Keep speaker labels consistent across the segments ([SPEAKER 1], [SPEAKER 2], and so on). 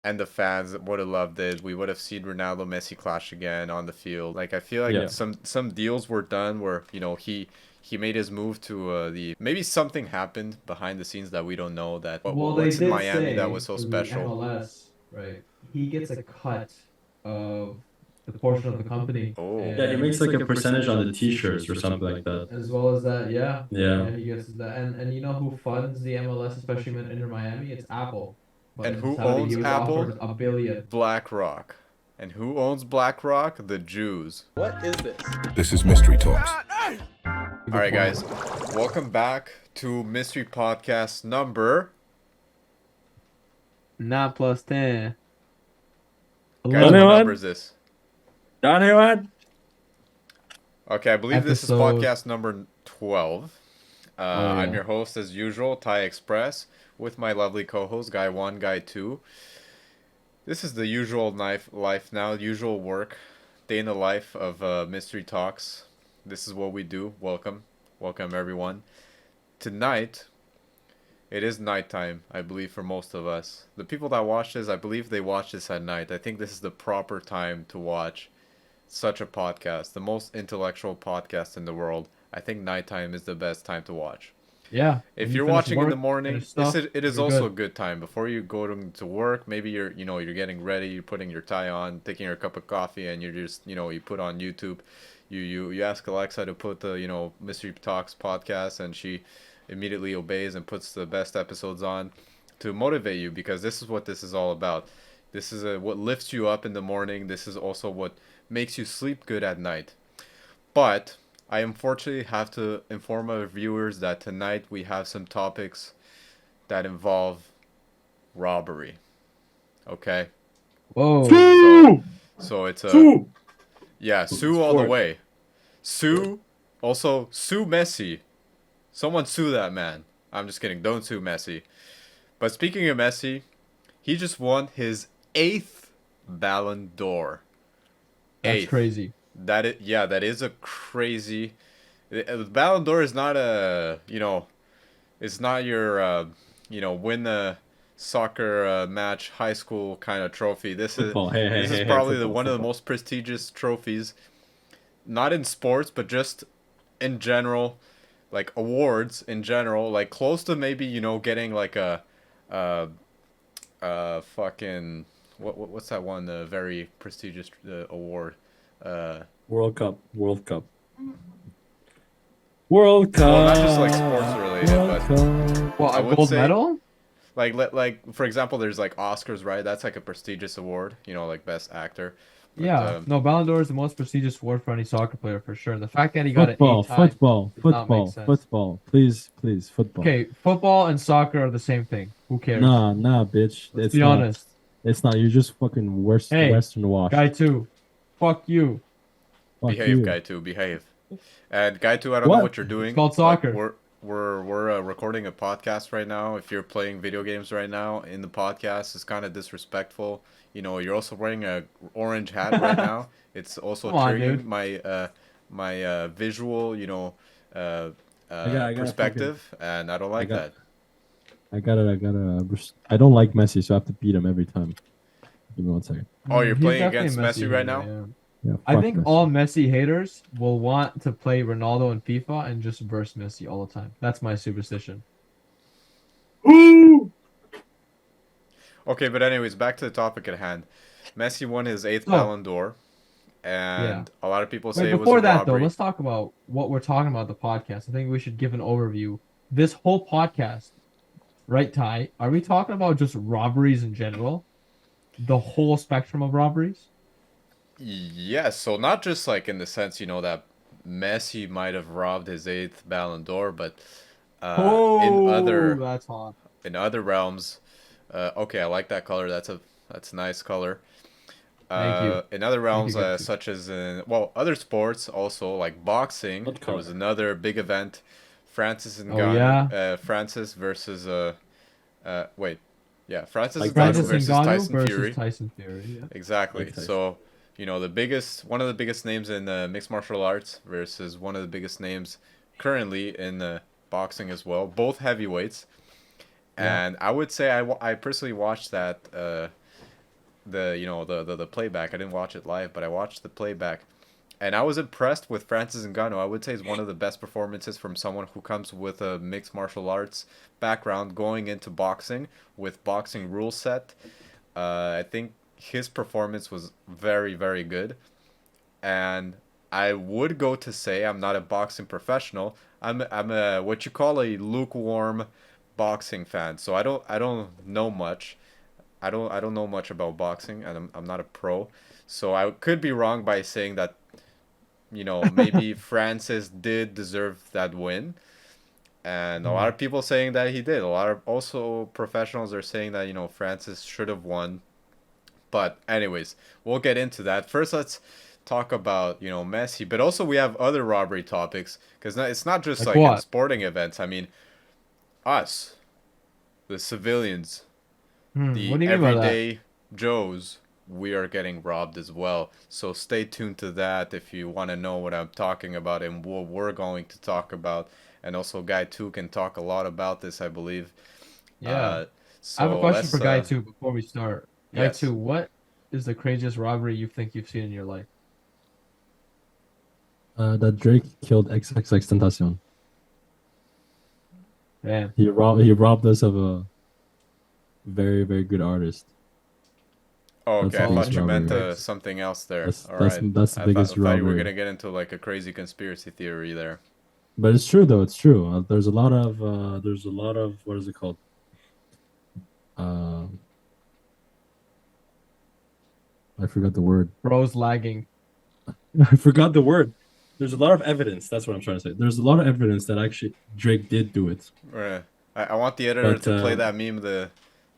[SPEAKER 1] and the fans would have loved it. We would have seen Ronaldo Messi clash again on the field. Like I feel like
[SPEAKER 2] Yeah.
[SPEAKER 1] some deals were done where he made his move to the maybe something happened behind the scenes that we don't know that
[SPEAKER 3] Well, they
[SPEAKER 1] what's in
[SPEAKER 3] did
[SPEAKER 1] Miami that was
[SPEAKER 3] say
[SPEAKER 1] so
[SPEAKER 3] for the
[SPEAKER 1] special.
[SPEAKER 3] MLS, right? He gets a cut of the portion of the company,
[SPEAKER 1] Oh,
[SPEAKER 2] Yeah, he
[SPEAKER 3] and
[SPEAKER 2] makes like a percentage on the t-shirts or something like that.
[SPEAKER 3] as well as that, yeah,
[SPEAKER 2] Yeah.
[SPEAKER 3] yeah, he gets that. And you know who funds the MLS, especially in Inter Miami? It's Apple. But
[SPEAKER 1] and
[SPEAKER 3] in
[SPEAKER 1] who
[SPEAKER 3] Saudi, he
[SPEAKER 1] owns
[SPEAKER 3] was
[SPEAKER 1] Apple?
[SPEAKER 3] offered a billion.
[SPEAKER 1] BlackRock. And who owns BlackRock? The Jews.
[SPEAKER 4] What is this?
[SPEAKER 5] This is Mystery Talks.
[SPEAKER 1] All
[SPEAKER 3] Good
[SPEAKER 1] right,
[SPEAKER 3] point.
[SPEAKER 1] guys, welcome back to Mystery Podcast number.
[SPEAKER 3] Not plus 10.
[SPEAKER 1] Guys, what
[SPEAKER 2] Anyone?
[SPEAKER 1] number is this?
[SPEAKER 2] Anyone?
[SPEAKER 1] Okay, I believe this is
[SPEAKER 3] Episode-
[SPEAKER 1] podcast number 12.
[SPEAKER 3] Oh,
[SPEAKER 1] I'm
[SPEAKER 3] yeah.
[SPEAKER 1] your host, as usual, Thai Express, with my lovely co-host, Guy 1, Guy 2. This is the usual life now, usual work, day in the life of Mystery Talks. This is what we do. Welcome. Welcome, everyone. Tonight, it is nighttime, I believe, for most of us. The people that watch this, I believe they watch this at night. I think this is the proper time to watch such a podcast, the most intellectual podcast in the world. I think nighttime is the best time to watch.
[SPEAKER 3] Yeah.
[SPEAKER 1] If
[SPEAKER 3] when you
[SPEAKER 1] you're
[SPEAKER 3] finish
[SPEAKER 1] watching in
[SPEAKER 3] work,
[SPEAKER 1] the morning,
[SPEAKER 3] finish stuff,
[SPEAKER 1] it is
[SPEAKER 3] you're
[SPEAKER 1] also a
[SPEAKER 3] good.
[SPEAKER 1] good time before you go to work. Maybe you're getting ready, you're putting your tie on, taking your cup of coffee, and you're just, you put on YouTube. You ask Alexa to put the, Mystery Talks podcast, and she immediately obeys and puts the best episodes on to motivate you, because this is what this is all about. This is what lifts you up in the morning. This is also what makes you sleep good at night. But I unfortunately have to inform our viewers that tonight we have some topics that involve robbery. Okay?
[SPEAKER 3] Whoa.
[SPEAKER 1] So it's a
[SPEAKER 2] Sue!
[SPEAKER 1] yeah, sue all the
[SPEAKER 2] Sport.
[SPEAKER 1] way. Sue, also sue Messi. Someone sue that man. I'm just kidding. Don't sue Messi. But speaking of Messi, he just won his 8th Ballon d'Or.
[SPEAKER 3] That's
[SPEAKER 1] 8th.
[SPEAKER 3] crazy.
[SPEAKER 1] That is a crazy. Ballon d'Or is not it's not your win the soccer match high school kind of trophy.
[SPEAKER 2] Football. Hey,
[SPEAKER 1] This is
[SPEAKER 2] hey,
[SPEAKER 1] probably
[SPEAKER 2] football,
[SPEAKER 1] one of the
[SPEAKER 2] football.
[SPEAKER 1] most prestigious trophies, not in sports but just in general, like awards in general, like close to maybe getting like a fucking what's that one, the very prestigious award.
[SPEAKER 2] World Cup. World Cup. World Cup.
[SPEAKER 1] Well, not just like sports related,
[SPEAKER 2] World
[SPEAKER 1] but
[SPEAKER 2] Cup.
[SPEAKER 3] Well,
[SPEAKER 1] I
[SPEAKER 3] a
[SPEAKER 1] would
[SPEAKER 3] gold
[SPEAKER 1] say-
[SPEAKER 3] medal?
[SPEAKER 1] like for example, there's like Oscars, right? That's like a prestigious award, like best actor. But,
[SPEAKER 3] Yeah. No, Ballon d'Or is the most prestigious award for any soccer player for sure. And the fact that he got
[SPEAKER 2] Football.
[SPEAKER 3] it 8 times
[SPEAKER 2] Football.
[SPEAKER 3] does not make
[SPEAKER 2] Football.
[SPEAKER 3] sense.
[SPEAKER 2] Football. Please, please, football.
[SPEAKER 3] Okay, football and soccer are the same thing. Who cares?
[SPEAKER 2] Nah, bitch.
[SPEAKER 3] Let's
[SPEAKER 2] It's
[SPEAKER 3] be
[SPEAKER 2] not.
[SPEAKER 3] honest.
[SPEAKER 2] It's not. You're just fucking
[SPEAKER 3] Hey,
[SPEAKER 2] Western washed.
[SPEAKER 3] Guy 2. Fuck you.
[SPEAKER 2] Fuck
[SPEAKER 1] behave,
[SPEAKER 2] you.
[SPEAKER 1] Guy 2, behave. And Guy 2, I don't know
[SPEAKER 2] What?
[SPEAKER 1] what you're doing.
[SPEAKER 3] It's called
[SPEAKER 1] but
[SPEAKER 3] soccer.
[SPEAKER 1] we're recording a podcast right now. If you're playing video games right now in the podcast, it's kind of disrespectful. You're also wearing a orange hat right now. It's also
[SPEAKER 3] Come on,
[SPEAKER 1] triggering
[SPEAKER 3] dude.
[SPEAKER 1] my visual,
[SPEAKER 2] gotta
[SPEAKER 1] perspective, and I don't like
[SPEAKER 2] got-
[SPEAKER 1] that.
[SPEAKER 2] I don't like Messi, so I have to beat him every time. Give me 1 second.
[SPEAKER 1] Oh, you're
[SPEAKER 3] He's
[SPEAKER 1] playing
[SPEAKER 3] definitely
[SPEAKER 1] against
[SPEAKER 3] a
[SPEAKER 1] Messi right
[SPEAKER 3] hater,
[SPEAKER 1] now?
[SPEAKER 3] yeah.
[SPEAKER 2] Yeah,
[SPEAKER 3] I
[SPEAKER 2] fuck
[SPEAKER 3] think
[SPEAKER 2] Messi.
[SPEAKER 3] all Messi haters will want to play Ronaldo in FIFA and just verse Messi all the time. That's my superstition.
[SPEAKER 1] Okay, but anyways, back to the topic at hand. Messi won his 8th
[SPEAKER 3] Oh.
[SPEAKER 1] Ballon d'Or, and a lot of people say
[SPEAKER 3] Wait,
[SPEAKER 1] it was
[SPEAKER 3] before
[SPEAKER 1] a
[SPEAKER 3] that though,
[SPEAKER 1] robbery.
[SPEAKER 3] let's talk about what we're talking about the podcast. I think we should give an overview. This whole podcast, right, Ty? Are we talking about just robberies in general? The whole spectrum of robberies?
[SPEAKER 1] Yes, so not just like in the sense, that Messi might have robbed his 8th Ballon d'Or, but
[SPEAKER 3] That's hot.
[SPEAKER 1] in other realms, okay, I like that color. That's a nice color.
[SPEAKER 3] Thank you.
[SPEAKER 1] In other realms,
[SPEAKER 3] Guy 2.
[SPEAKER 1] such as in other sports also like boxing,
[SPEAKER 2] What
[SPEAKER 1] there was
[SPEAKER 2] color?
[SPEAKER 1] another big event, Francis and
[SPEAKER 3] Oh,
[SPEAKER 1] Ngannou,
[SPEAKER 3] yeah?
[SPEAKER 1] Francis versus Francis
[SPEAKER 2] Like
[SPEAKER 1] Ngannou
[SPEAKER 3] Francis
[SPEAKER 1] versus
[SPEAKER 3] Ngannou
[SPEAKER 1] Tyson
[SPEAKER 3] versus
[SPEAKER 1] Fury.
[SPEAKER 3] Tyson Fury. Yeah.
[SPEAKER 1] Exactly.
[SPEAKER 2] Like Tyson.
[SPEAKER 1] So, one of the biggest names in mixed martial arts versus one of the biggest names currently in boxing as well. Both heavyweights.
[SPEAKER 3] Yeah.
[SPEAKER 1] And I would say I personally watched that the playback. I didn't watch it live, but I watched the playback, and I was impressed with Francis Ngannou. I would say it's one of the best performances from someone who comes with a mixed martial arts background, going into boxing with boxing rule set. I think his performance was very, very good, and I would go to say I'm not a boxing professional. I'm a what you call a lukewarm boxing fan. So I don't know much. I don't know much about boxing, and I'm not a pro. So I could be wrong by saying that maybe Francis did deserve that win, and a lot
[SPEAKER 3] Mhm.
[SPEAKER 1] of people saying that he did. A lot of also professionals are saying that Francis should have won. But anyways, we'll get into that. First, let's talk about Messi, but also we have other robbery topics because it's not just
[SPEAKER 3] Like
[SPEAKER 1] like in
[SPEAKER 3] what?
[SPEAKER 1] sporting events. I mean, us, the civilians,
[SPEAKER 3] What
[SPEAKER 1] the
[SPEAKER 3] do you mean by that?
[SPEAKER 1] everyday Joes, we are getting robbed as well. So stay tuned to that if you want to know what I'm talking about and what we're going to talk about. And also, Guy 2 can talk a lot about this, I believe.
[SPEAKER 3] Yeah.
[SPEAKER 1] Uh,
[SPEAKER 3] I have a
[SPEAKER 1] so
[SPEAKER 3] question for
[SPEAKER 1] let's,
[SPEAKER 3] Guy 2 before we start. Guy
[SPEAKER 1] yes.
[SPEAKER 3] 2, what is the craziest robbery you think you've seen in your life?
[SPEAKER 2] That Drake killed XXX Tentacion.
[SPEAKER 3] Damn.
[SPEAKER 2] He robbed us of a very very good artist.
[SPEAKER 1] Oh,
[SPEAKER 2] That's
[SPEAKER 1] okay.
[SPEAKER 2] the
[SPEAKER 1] I
[SPEAKER 3] Oh,
[SPEAKER 2] biggest
[SPEAKER 1] thought you meant
[SPEAKER 2] robbery.
[SPEAKER 3] Drake.
[SPEAKER 1] something else there.
[SPEAKER 2] That's
[SPEAKER 1] All
[SPEAKER 2] that's
[SPEAKER 1] right.
[SPEAKER 2] that's the biggest
[SPEAKER 1] I thought you were
[SPEAKER 2] robbery.
[SPEAKER 1] gonna get into like a crazy conspiracy theory there.
[SPEAKER 2] But it's true though. It's true. There's a lot of what is it called? Uh, I forgot the word.
[SPEAKER 3] Bro's lagging.
[SPEAKER 2] I forgot the word. There's a lot of evidence. That's what I'm trying to say. There's a lot of evidence that actually Drake did do it.
[SPEAKER 1] I want the editor
[SPEAKER 2] But
[SPEAKER 1] to play that meme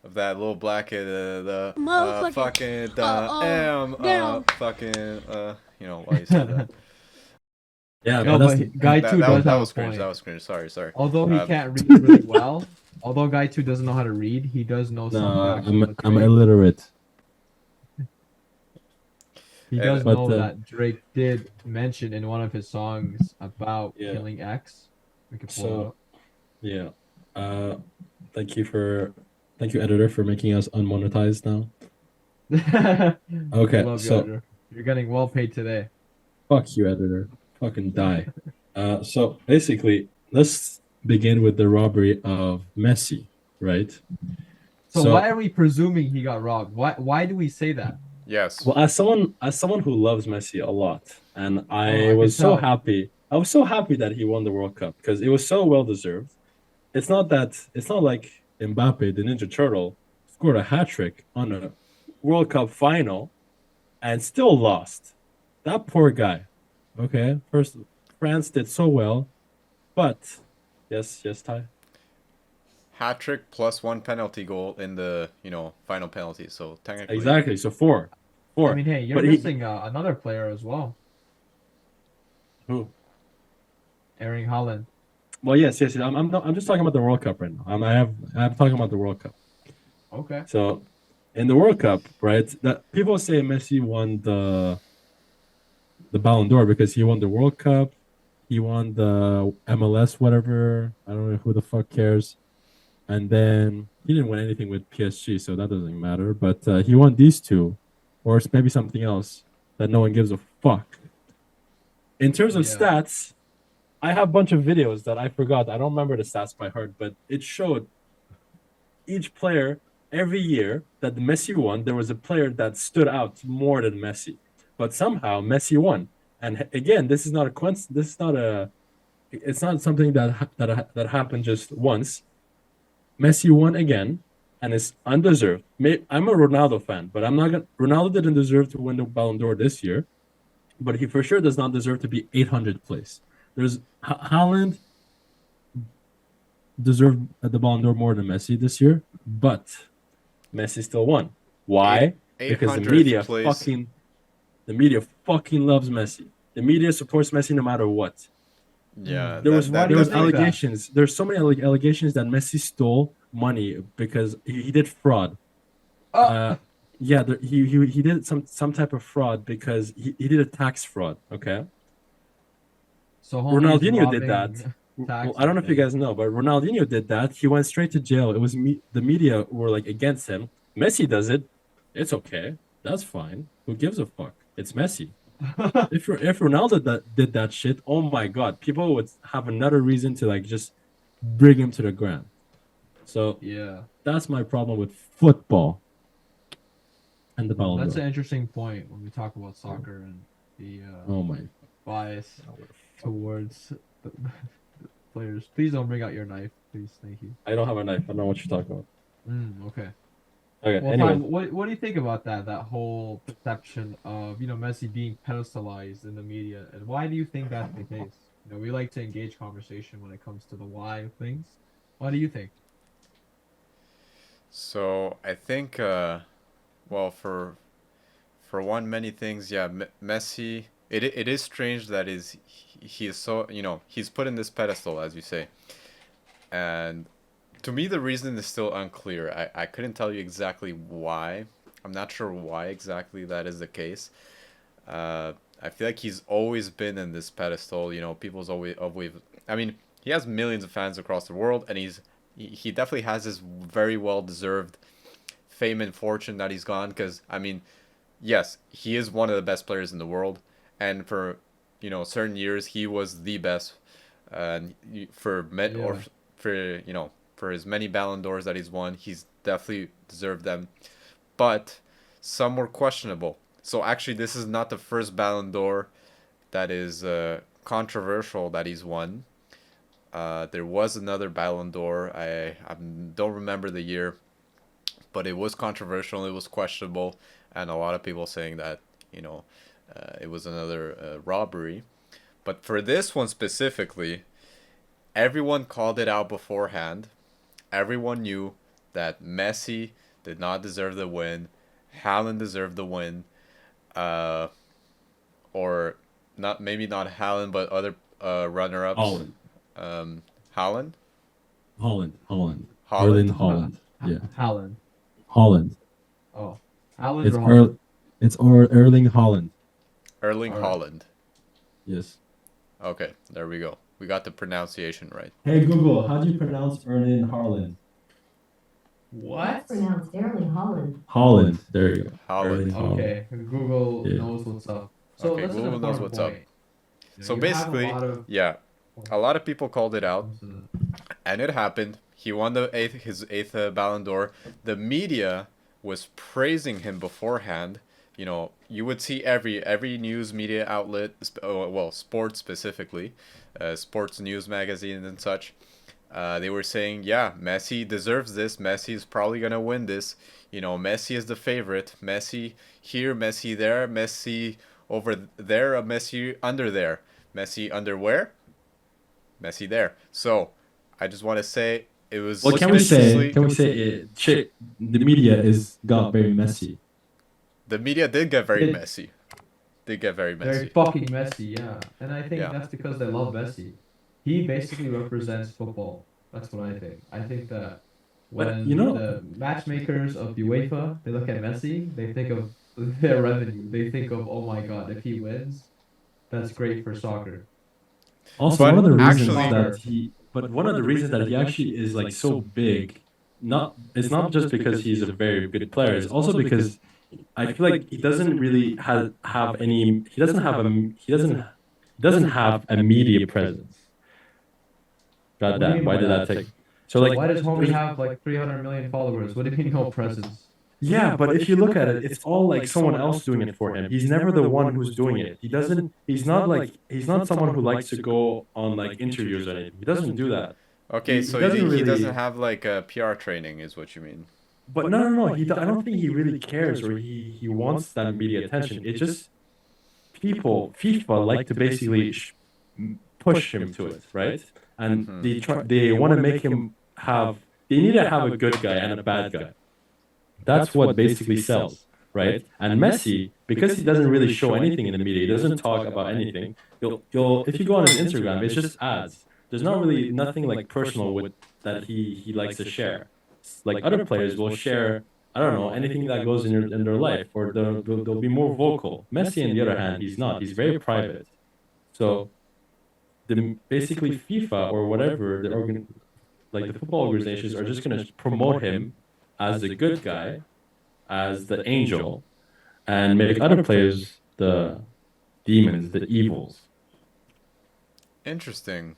[SPEAKER 1] of that little black kid, the
[SPEAKER 4] Motherfucking.
[SPEAKER 1] fucking the M
[SPEAKER 4] Damn.
[SPEAKER 1] fucking why you say that.
[SPEAKER 2] yeah,
[SPEAKER 1] Okay,
[SPEAKER 2] but
[SPEAKER 3] No,
[SPEAKER 2] that's
[SPEAKER 3] but
[SPEAKER 2] the
[SPEAKER 3] Guy
[SPEAKER 1] that
[SPEAKER 3] 2
[SPEAKER 1] that
[SPEAKER 3] does
[SPEAKER 1] was that
[SPEAKER 3] have a
[SPEAKER 1] was cringe. That
[SPEAKER 3] point.
[SPEAKER 1] was cringe. Sorry.
[SPEAKER 3] Although he
[SPEAKER 1] Um,
[SPEAKER 3] can't read really well, although Guy 2 doesn't know how to read, he does know some
[SPEAKER 2] no.
[SPEAKER 3] facts
[SPEAKER 2] I'm
[SPEAKER 3] about
[SPEAKER 2] I'm
[SPEAKER 3] Drake.
[SPEAKER 2] illiterate.
[SPEAKER 3] He
[SPEAKER 1] and
[SPEAKER 3] does
[SPEAKER 2] But
[SPEAKER 3] know that Drake did mention in one of his songs about
[SPEAKER 2] yeah.
[SPEAKER 3] killing X. We could pull
[SPEAKER 2] So yeah. Uh, thank you for thank you editor for making us unmonetized now.
[SPEAKER 3] it up. We
[SPEAKER 2] Okay,
[SPEAKER 3] love you,
[SPEAKER 2] so
[SPEAKER 3] Edgar. You're getting well paid today.
[SPEAKER 2] fuck you, editor. Fucking die. So basically, let's begin with the robbery of Messi, right?
[SPEAKER 3] So why
[SPEAKER 2] So,
[SPEAKER 3] are we presuming he got robbed? Why do we say that?
[SPEAKER 1] yes,
[SPEAKER 2] well, as someone who loves Messi a lot, and
[SPEAKER 3] Oh,
[SPEAKER 2] I
[SPEAKER 3] I could
[SPEAKER 2] was so
[SPEAKER 3] tell.
[SPEAKER 2] happy. I was so happy that he won the World Cup because it was so well deserved. It's not like Mbappe, the Ninja Turtle, scored a hat trick on a World Cup final and still lost. That poor guy. Okay, first France did so well, but yes, Ty.
[SPEAKER 1] hat trick plus one penalty goal in the final penalty. So technically,
[SPEAKER 2] Exactly. So four,
[SPEAKER 3] I
[SPEAKER 2] four.
[SPEAKER 3] mean, hey, you're
[SPEAKER 2] But he
[SPEAKER 3] missing another player as well,
[SPEAKER 2] who?
[SPEAKER 3] Erling Haaland.
[SPEAKER 2] Well, yes. I'm just talking about the World Cup right now. I'm talking about the World Cup.
[SPEAKER 3] Okay.
[SPEAKER 2] So in the World Cup, right? That people say Messi won the Ballon d'Or because he won the World Cup, he won the MLS, whatever. I don't know who the fuck cares. And then he didn't win anything with PSG, so that doesn't matter. But he won these two, or it's maybe something else that no one gives a fuck. In terms of
[SPEAKER 3] Yeah.
[SPEAKER 2] stats, I have a bunch of videos that I forgot. I don't remember the stats by heart, but it showed each player every year that Messi won. There was a player that stood out more than Messi, but somehow Messi won. And again, this is not a coincidence. This is not a. It's not something that happened just once. Messi won again, and it's undeserved. I'm a Ronaldo fan, but I'm not gonna. Ronaldo didn't deserve to win the Ballon d'Or this year, but he for sure does not deserve to be 800th place. There's Haaland deserved the Ballon d'Or more than Messi this year, but Messi still won.
[SPEAKER 1] eight
[SPEAKER 2] Why?
[SPEAKER 1] eight
[SPEAKER 2] Because the
[SPEAKER 1] hundredth
[SPEAKER 2] media
[SPEAKER 1] place.
[SPEAKER 2] fucking the media fucking loves Messi. The media supports Messi no matter what.
[SPEAKER 1] Yeah,
[SPEAKER 2] There was
[SPEAKER 3] Why do
[SPEAKER 2] there
[SPEAKER 3] you
[SPEAKER 2] was
[SPEAKER 3] think that?
[SPEAKER 2] allegations. There's so many allegations that Messi stole money because he did fraud.
[SPEAKER 3] Oh,
[SPEAKER 2] Yeah, he did some type of fraud because he did a tax fraud. Okay,
[SPEAKER 3] so homie's
[SPEAKER 2] Ronaldinho did that.
[SPEAKER 3] robbing
[SPEAKER 2] Well, I don't
[SPEAKER 3] taxes,
[SPEAKER 2] know if you
[SPEAKER 3] eh?
[SPEAKER 2] guys know, but Ronaldinho did that. He went straight to jail. It was the media were like against him. Messi does it. It's okay. That's fine. Who gives a fuck? It's Messi. If Ronaldo did that shit, oh my god, people would have another reason to like just bring him to the ground. So
[SPEAKER 3] Yeah.
[SPEAKER 2] that's my problem with football and the
[SPEAKER 3] Well,
[SPEAKER 2] Ballon
[SPEAKER 3] that's
[SPEAKER 2] d'Or.
[SPEAKER 3] an interesting point when we talk about soccer and the
[SPEAKER 2] Oh my.
[SPEAKER 3] bias towards the players. Please don't bring out your knife, please. Thank you.
[SPEAKER 2] I don't have a knife. I don't know what you're talking about.
[SPEAKER 3] Okay.
[SPEAKER 2] Okay,
[SPEAKER 3] Well, Ty,
[SPEAKER 2] anyways.
[SPEAKER 3] what do you think about that? That whole perception of Messi being pedestalized in the media, and why do you think that's the case? We like to engage conversation when it comes to the why of things. Why do you think?
[SPEAKER 1] So I think, well, for one, many things, yeah, Messi. It is strange that he is so, he's put in this pedestal, as you say, and to me the reason is still unclear. I couldn't tell you exactly why. I'm not sure why exactly that is the case. I feel like he's always been in this pedestal. People's always. I mean, he has millions of fans across the world, and he definitely has this very well deserved fame and fortune that he's gone. Because I mean, yes, he is one of the best players in the world, and for certain years he was the best. And for met or
[SPEAKER 3] Yeah.
[SPEAKER 1] for for his many Ballon d'Ors that he's won, he's definitely deserved them. But some were questionable. So actually, this is not the first Ballon d'Or that is controversial that he's won. There was another Ballon d'Or. I don't remember the year, but it was controversial. It was questionable, and a lot of people saying that it was another robbery. But for this one specifically, everyone called it out beforehand. Everyone knew that Messi did not deserve the win. Haaland deserved the win. Uh, or not, maybe not Haaland, but other runner-ups.
[SPEAKER 2] Holland.
[SPEAKER 1] Um, Haaland,
[SPEAKER 2] Holland. Erling
[SPEAKER 1] Holland.
[SPEAKER 2] Holland. Yeah.
[SPEAKER 3] Haaland.
[SPEAKER 2] Holland.
[SPEAKER 3] Oh, Haaland
[SPEAKER 2] It's
[SPEAKER 3] or Holland?
[SPEAKER 2] Erling Holland.
[SPEAKER 1] Erling
[SPEAKER 3] All right.
[SPEAKER 1] Haaland.
[SPEAKER 2] Yes.
[SPEAKER 1] Okay, there we go. We got the pronunciation right.
[SPEAKER 2] Hey Google, how do you pronounce Erling Haaland?
[SPEAKER 3] What?
[SPEAKER 4] Pronounced Erling Holland.
[SPEAKER 2] Holland. There you go.
[SPEAKER 1] Haaland.
[SPEAKER 2] Erling Holland.
[SPEAKER 3] Okay, Google
[SPEAKER 2] Yeah.
[SPEAKER 3] knows what's up. So
[SPEAKER 1] Okay,
[SPEAKER 3] that's an
[SPEAKER 1] Google knows
[SPEAKER 3] important
[SPEAKER 1] what's up.
[SPEAKER 3] point.
[SPEAKER 1] So
[SPEAKER 3] You have a
[SPEAKER 1] basically,
[SPEAKER 3] lot of
[SPEAKER 1] yeah, a lot of people called it out, and it happened. He won his eighth Ballon d'Or. The media was praising him beforehand. You would see every news media outlet, well, sports specifically, sports news magazines and such. They were saying, yeah, Messi deserves this. Messi is probably gonna win this. Messi is the favorite. Messi here, Messi there, Messi over there, Messi under there, Messi under where? Messi there. So, I just want to say it was.
[SPEAKER 2] Well, can we say the media is got very messy.
[SPEAKER 1] The media did get very
[SPEAKER 3] It-
[SPEAKER 1] messy. Did get very
[SPEAKER 3] very
[SPEAKER 1] messy.
[SPEAKER 3] fucking messy, yeah. And I think
[SPEAKER 1] Yeah.
[SPEAKER 3] that's because they love Messi. He basically represents football. That's what I think. I think that
[SPEAKER 2] But,
[SPEAKER 3] when
[SPEAKER 2] you know-
[SPEAKER 3] the matchmakers of the UEFA they look at Messi, they think of their revenue. They think of, oh my god, if he wins, that's great for soccer.
[SPEAKER 2] Also,
[SPEAKER 1] But
[SPEAKER 2] one of the reasons
[SPEAKER 1] actually-
[SPEAKER 2] one of the reasons that he actually is like so big, it's not just because he's a very good player. It's also because I feel like he doesn't really have any. He doesn't have a media presence.
[SPEAKER 3] What
[SPEAKER 2] God
[SPEAKER 3] do you
[SPEAKER 2] damn!
[SPEAKER 3] mean
[SPEAKER 2] Why
[SPEAKER 3] by
[SPEAKER 2] did that
[SPEAKER 3] that?
[SPEAKER 2] take? So like,
[SPEAKER 3] Why does homie have like 300 million followers? What do you mean no presence?
[SPEAKER 2] yeah, but if you look at it, it's all like someone else doing it for him. He's never the one who's doing it. He doesn't. He's not someone who likes to go on like interviews or anything. He doesn't do that.
[SPEAKER 1] Okay,
[SPEAKER 2] He
[SPEAKER 1] so
[SPEAKER 2] doesn't
[SPEAKER 1] he
[SPEAKER 2] really-
[SPEAKER 1] doesn't have like a PR training, is what you mean.
[SPEAKER 2] But no. I don't think he really cares or he wants that media attention. It just FIFA like to basically push him to it, right? And they want to make him have. They need to have a good guy and a bad guy. That's what basically sells, right? And Messi, because he doesn't really show anything in the media, he doesn't talk about anything. You'll if you go on his Instagram, it's just ads. There's not really nothing like personal with that he likes to share. Like other players will share, I don't know, anything that goes in their life, or they'll be more vocal. Messi, on the other hand, he's not. He's very private. So basically FIFA or whatever like the football organizations are just gonna promote him as a good guy, as the angel and make other players the demons, the evils.
[SPEAKER 1] Interesting.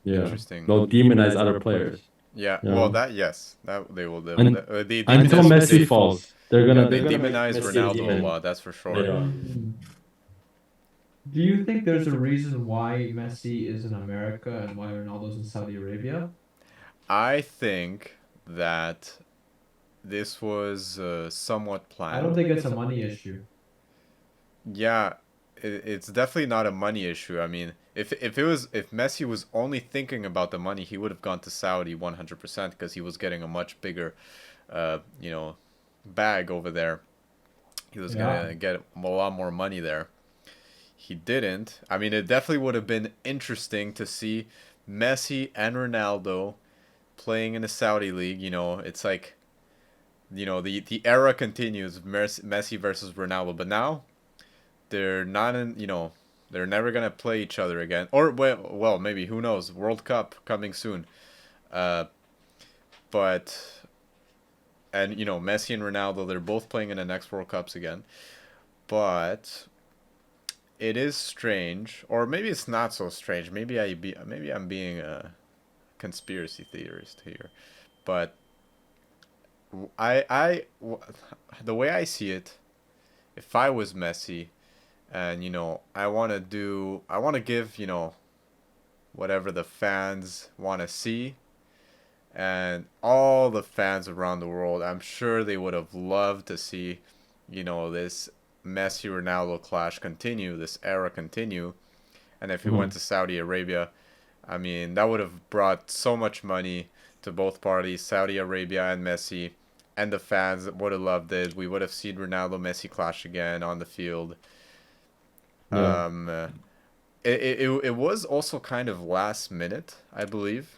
[SPEAKER 2] Yeah,
[SPEAKER 1] Interesting.
[SPEAKER 2] they'll demonize other players.
[SPEAKER 1] Yeah.
[SPEAKER 2] You
[SPEAKER 1] Well,
[SPEAKER 2] know,
[SPEAKER 1] that yes, that they will.
[SPEAKER 2] and
[SPEAKER 1] They
[SPEAKER 2] until
[SPEAKER 1] demonize.
[SPEAKER 2] Messi falls, they're
[SPEAKER 1] Yeah,
[SPEAKER 2] gonna
[SPEAKER 1] they
[SPEAKER 2] they're gonna make
[SPEAKER 1] demonize
[SPEAKER 2] Messi a
[SPEAKER 1] Ronaldo a
[SPEAKER 2] demon.
[SPEAKER 1] lot. That's for sure.
[SPEAKER 2] Yeah.
[SPEAKER 3] Do you think there's a reason why Messi is in America and why Ronaldo's in Saudi Arabia?
[SPEAKER 1] I think that this was somewhat
[SPEAKER 3] I don't
[SPEAKER 1] planned.
[SPEAKER 3] think it's a money issue.
[SPEAKER 1] Yeah, it's definitely not a money issue. I mean, if Messi was only thinking about the money, he would have gone to Saudi 100% because he was getting a much bigger, you know, bag over there. He was
[SPEAKER 3] Yeah.
[SPEAKER 1] gonna get a lot more money there. He didn't. I mean, it definitely would have been interesting to see Messi and Ronaldo playing in the Saudi league. You know, it's like, the era continues, Messi versus Ronaldo, but now they're not in, they're never gonna play each other again. Or well, maybe, who knows? World Cup coming soon. Uh, but and Messi and Ronaldo, they're both playing in the next World Cups again. But it is strange, or maybe it's not so strange. Maybe I'm being a conspiracy theorist here, but the way I see it, if I was Messi, and I want to give whatever the fans want to see, and all the fans around the world, I'm sure they would have loved to see, this Messi Ronaldo clash continue, this era continue, and if he went to Saudi Arabia, I mean that would have brought so much money to both parties, Saudi Arabia and Messi, and the fans would have loved it. We would have seen Ronaldo Messi clash again on the field.
[SPEAKER 2] Yeah.
[SPEAKER 1] It was also kind of last minute, I believe.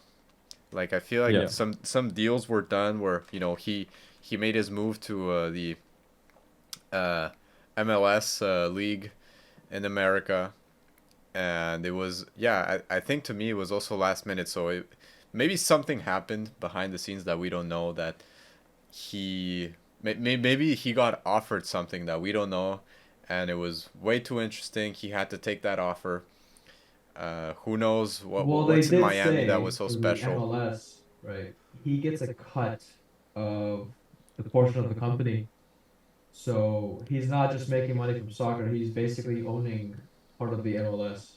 [SPEAKER 1] Like I feel like
[SPEAKER 2] Yeah.
[SPEAKER 1] some deals were done where he made his move to the MLS league in America, and it was, yeah, I think to me it was also last minute. So maybe something happened behind the scenes that we don't know, that maybe he got offered something that we don't know, and it was way too interesting. He had to take that offer. Who knows
[SPEAKER 3] Well, they
[SPEAKER 1] what's in
[SPEAKER 3] did
[SPEAKER 1] Miami that was
[SPEAKER 3] say
[SPEAKER 1] so
[SPEAKER 3] for the
[SPEAKER 1] special.
[SPEAKER 3] MLS, right? He gets a cut of the portion of the company. So he's not just making money from soccer, he's basically owning part of the MLS.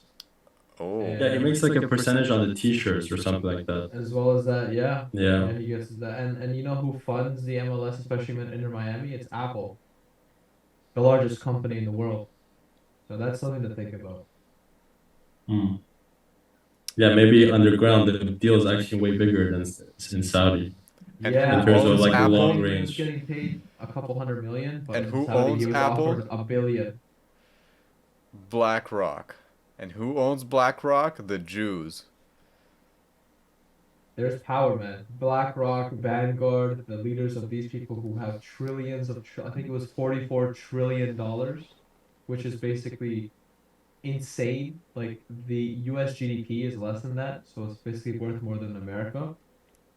[SPEAKER 1] Oh,
[SPEAKER 2] Yeah, he makes like a percentage on the T-shirts or something like that.
[SPEAKER 3] As well as that, yeah.
[SPEAKER 2] Yeah.
[SPEAKER 3] Yeah, he gets that. And you know who funds the MLS, especially in Inter Miami? It's Apple, the largest company in the world. So that's something to think about.
[SPEAKER 2] Hmm. Yeah, maybe underground the deal is actually way bigger than in Saudi.
[SPEAKER 1] And
[SPEAKER 3] Yeah,
[SPEAKER 1] who
[SPEAKER 2] In terms of
[SPEAKER 1] owns
[SPEAKER 2] like
[SPEAKER 3] originally
[SPEAKER 1] Apple?
[SPEAKER 2] long
[SPEAKER 3] he was
[SPEAKER 2] range.
[SPEAKER 3] getting paid a couple $100 million, but
[SPEAKER 1] And
[SPEAKER 3] in
[SPEAKER 1] who
[SPEAKER 3] Saudi he
[SPEAKER 1] owns
[SPEAKER 3] was
[SPEAKER 1] Apple?
[SPEAKER 3] offered $1 billion.
[SPEAKER 1] BlackRock. And who owns BlackRock? The Jews.
[SPEAKER 3] There's power, man. BlackRock, Vanguard, the leaders of these people who have trillions of, I think it was $44 trillion, which is basically insane. Like the US GDP is less than that, so it's basically worth more than America,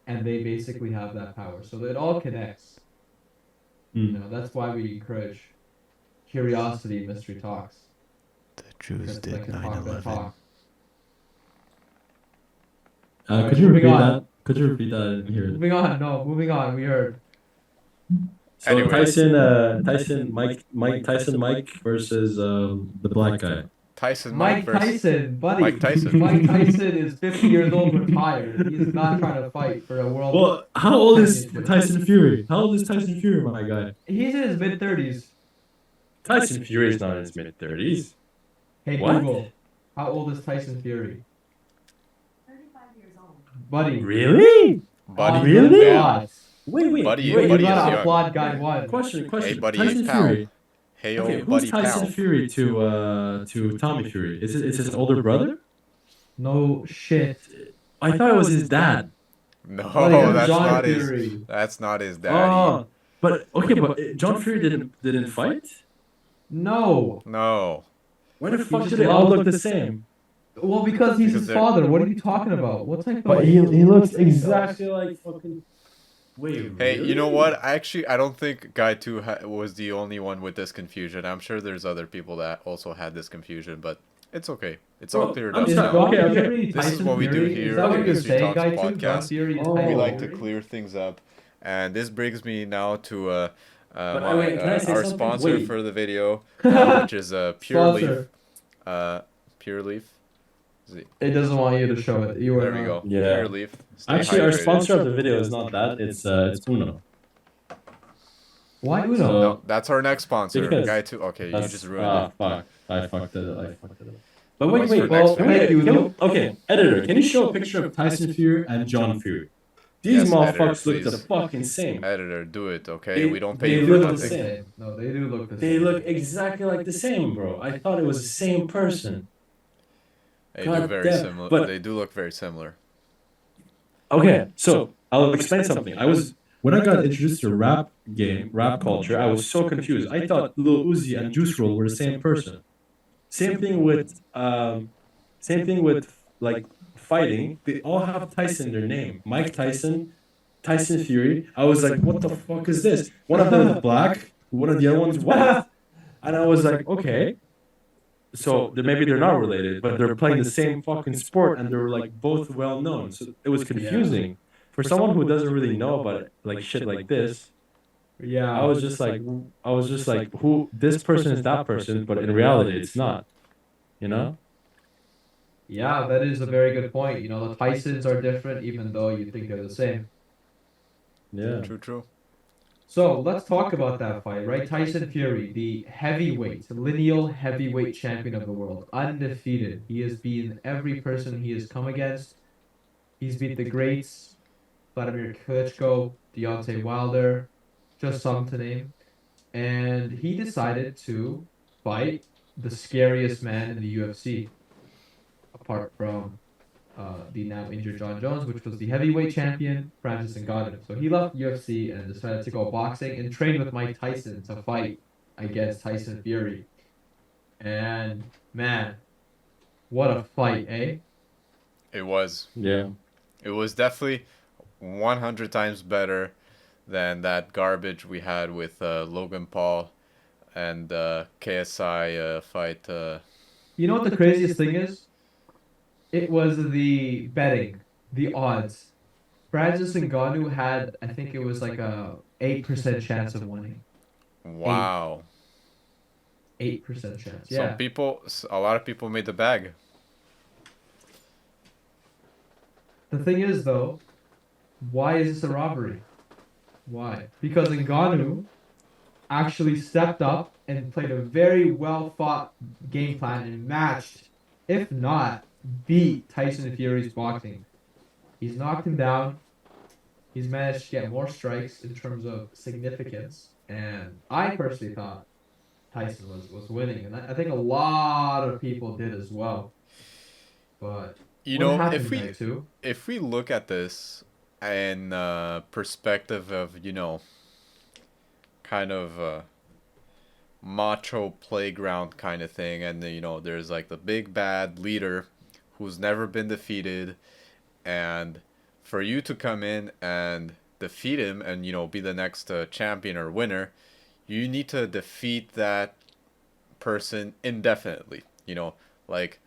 [SPEAKER 3] and they basically have that power. So it all connects. You know, that's why we encourage curiosity in mystery talks.
[SPEAKER 1] The Jews
[SPEAKER 3] Because they can talk that talk.
[SPEAKER 2] Could you repeat that? Could you repeat that? I didn't hear it.
[SPEAKER 3] Moving on. No, moving on. We heard.
[SPEAKER 2] So
[SPEAKER 1] Anyways.
[SPEAKER 2] Tyson Mike versus the black guy.
[SPEAKER 1] Tyson
[SPEAKER 3] Mike
[SPEAKER 1] versus
[SPEAKER 3] Tyson, buddy.
[SPEAKER 1] Mike Tyson.
[SPEAKER 3] Mike Tyson is 50 years old, retired. He's not trying to fight for a world.
[SPEAKER 2] Well, how old is Tyson Fury? How old is Tyson Fury, my guy?
[SPEAKER 3] He's in his mid-30s.
[SPEAKER 2] Tyson Fury is not in his mid-30s.
[SPEAKER 3] Hey,
[SPEAKER 2] What?
[SPEAKER 3] Google, how old is Tyson Fury?
[SPEAKER 4] 35 years old.
[SPEAKER 3] Buddy.
[SPEAKER 2] Really?
[SPEAKER 1] Buddy.
[SPEAKER 3] On
[SPEAKER 2] Really?
[SPEAKER 3] the dot.
[SPEAKER 2] Wait.
[SPEAKER 1] Buddy,
[SPEAKER 3] Wait, you
[SPEAKER 1] buddy is
[SPEAKER 3] gotta
[SPEAKER 1] young.
[SPEAKER 3] applaud guy one.
[SPEAKER 2] Question.
[SPEAKER 1] Hey, buddy,
[SPEAKER 2] Tyson
[SPEAKER 1] hey, pal.
[SPEAKER 2] Fury.
[SPEAKER 1] Hey,
[SPEAKER 2] Okay,
[SPEAKER 1] old
[SPEAKER 2] who's
[SPEAKER 1] buddy,
[SPEAKER 2] Tyson
[SPEAKER 1] pal.
[SPEAKER 2] Fury to Tommy Fury? Is it his older brother?
[SPEAKER 3] No shit.
[SPEAKER 2] I thought it was his dad.
[SPEAKER 1] No,
[SPEAKER 3] Buddy,
[SPEAKER 1] that's
[SPEAKER 3] John
[SPEAKER 1] not
[SPEAKER 3] Fury.
[SPEAKER 1] his. That's not his daddy.
[SPEAKER 2] Oh, but John Fury didn't fight.
[SPEAKER 3] No.
[SPEAKER 1] No.
[SPEAKER 2] Why the
[SPEAKER 3] He
[SPEAKER 2] fuck
[SPEAKER 3] just
[SPEAKER 2] do they all
[SPEAKER 3] lost-
[SPEAKER 2] look the same?
[SPEAKER 3] Well, because he's
[SPEAKER 1] Because
[SPEAKER 3] his
[SPEAKER 1] they're-
[SPEAKER 3] father. What are you talking about? What type of?
[SPEAKER 2] But he looks exactly like fucking. Wait,
[SPEAKER 1] Hey, you know
[SPEAKER 2] really?
[SPEAKER 1] what? I don't think Guy 2 was the only one with this confusion. I'm sure there's other people that also had this confusion, but it's okay. It's all
[SPEAKER 2] Bro,
[SPEAKER 1] cleared
[SPEAKER 2] I'm
[SPEAKER 1] up
[SPEAKER 3] Is
[SPEAKER 2] sorry.
[SPEAKER 1] now.
[SPEAKER 3] Don
[SPEAKER 2] Okay, okay.
[SPEAKER 3] Fury
[SPEAKER 1] This is
[SPEAKER 3] Tyson
[SPEAKER 1] what we do
[SPEAKER 3] Fury? Is
[SPEAKER 1] here
[SPEAKER 3] that what
[SPEAKER 1] in
[SPEAKER 3] you're
[SPEAKER 1] Mystery
[SPEAKER 3] saying,
[SPEAKER 1] Talks
[SPEAKER 3] guy too? Don
[SPEAKER 1] podcast.
[SPEAKER 3] Fury is
[SPEAKER 1] We
[SPEAKER 3] Tyson
[SPEAKER 1] like to
[SPEAKER 2] Oh.
[SPEAKER 3] Fury?
[SPEAKER 1] clear things up, and this brings me now to
[SPEAKER 2] But wait, can I say
[SPEAKER 1] our
[SPEAKER 2] something?
[SPEAKER 1] sponsor
[SPEAKER 2] Wait.
[SPEAKER 1] for the video, which is Pure Leaf.
[SPEAKER 3] Sponsor.
[SPEAKER 1] Uh, Pure Leaf.
[SPEAKER 3] It doesn't want you to show it. You
[SPEAKER 1] There
[SPEAKER 3] are
[SPEAKER 1] we go.
[SPEAKER 2] Yeah.
[SPEAKER 1] Pure Leaf. Stay
[SPEAKER 2] Actually, our
[SPEAKER 1] hydrated.
[SPEAKER 2] sponsor of the video is not that. It's Uno.
[SPEAKER 3] Why Uno?
[SPEAKER 1] No,
[SPEAKER 2] So
[SPEAKER 1] that's our next sponsor.
[SPEAKER 2] because
[SPEAKER 1] Guy 2. Okay, you just
[SPEAKER 2] that's
[SPEAKER 1] ruined it.
[SPEAKER 2] fuck. I fucked it. I fucked it up. But
[SPEAKER 1] Wait
[SPEAKER 2] wait,
[SPEAKER 1] for
[SPEAKER 2] wait.
[SPEAKER 1] next
[SPEAKER 2] Can we
[SPEAKER 1] video.
[SPEAKER 3] thank you, Uno.
[SPEAKER 2] okay, editor, can you show a picture of Tyson Fury and John Fury? These
[SPEAKER 1] Yes, editor,
[SPEAKER 2] motherfuckers look the
[SPEAKER 1] please.
[SPEAKER 2] fucking same.
[SPEAKER 1] Editor, do it, okay?
[SPEAKER 2] They-
[SPEAKER 1] We don't pay
[SPEAKER 2] they
[SPEAKER 1] you for
[SPEAKER 2] look the
[SPEAKER 1] nothing.
[SPEAKER 2] same.
[SPEAKER 3] No, they do look the same.
[SPEAKER 2] They look exactly like the same, bro. I thought it was the same person.
[SPEAKER 1] They
[SPEAKER 2] God
[SPEAKER 1] do very
[SPEAKER 2] damn.
[SPEAKER 1] similar.
[SPEAKER 2] But-
[SPEAKER 1] They do look very similar.
[SPEAKER 2] Okay, so I'll explain something. When I got introduced to rap culture, I was so confused. I thought Lil Uzi and Juice WRLD were the same person. Same thing with like fighting. They all have Tyson in their name. Mike Tyson, Tyson Fury. I was like, what the fuck is this? One of them is black, one of the other one's white. And I was like, okay. So maybe they're not related, but they're playing the same fucking sport and they're like both well known. So it was confusing. For someone who doesn't really know about it, like shit like this,
[SPEAKER 3] Yeah.
[SPEAKER 2] I was just like, who this person is that person, but in reality it's not. You know?
[SPEAKER 3] Yeah, that is a very good point. You know, the Tysons are different, even though you think they're the same.
[SPEAKER 2] Yeah.
[SPEAKER 1] True, true.
[SPEAKER 3] So let's talk about that fight, right? Tyson Fury, the heavyweight, lineal heavyweight champion of the world, undefeated. He has beaten every person he has come against. He's beat the greats, Vladimir Klitschko, Deontay Wilder, just some to name. And he decided to fight the scariest man in the UFC, apart from the now injured John Jones, which was the heavyweight champion, Francis Ngannou. So he left UFC and decided to go boxing and train with Mike Tyson to fight against Tyson Fury. And man, what a fight, eh?
[SPEAKER 1] It was.
[SPEAKER 2] Yeah.
[SPEAKER 1] It was definitely 100 times better than that garbage we had with Logan Paul and KSI fight.
[SPEAKER 3] You know what the craziest thing is? It was the betting, the odds. Francis Ngannou had, I think it was like a 8% chance of winning.
[SPEAKER 1] Wow.
[SPEAKER 3] 8% chance.
[SPEAKER 1] Some
[SPEAKER 3] Yeah.
[SPEAKER 1] people, a lot of people made the bag.
[SPEAKER 3] The thing is, though, why is this a robbery? Why? Because Ngannou actually stepped up and played a very well fought game plan and matched, if not beat Tyson Fury's boxing. He's knocked him down. He's managed to get more strikes in terms of significance. And I personally thought Tyson was winning. And I think a lot of people did as well. But
[SPEAKER 1] You
[SPEAKER 3] what
[SPEAKER 1] know,
[SPEAKER 3] happened tonight, too?
[SPEAKER 1] if we look at this in perspective of, you know, kind of macho playground kind of thing, and you know, there's like the big bad leader who's never been defeated, and for you to come in and defeat him and, you know, be the next champion or winner, you need to defeat that person indefinitely, you know, like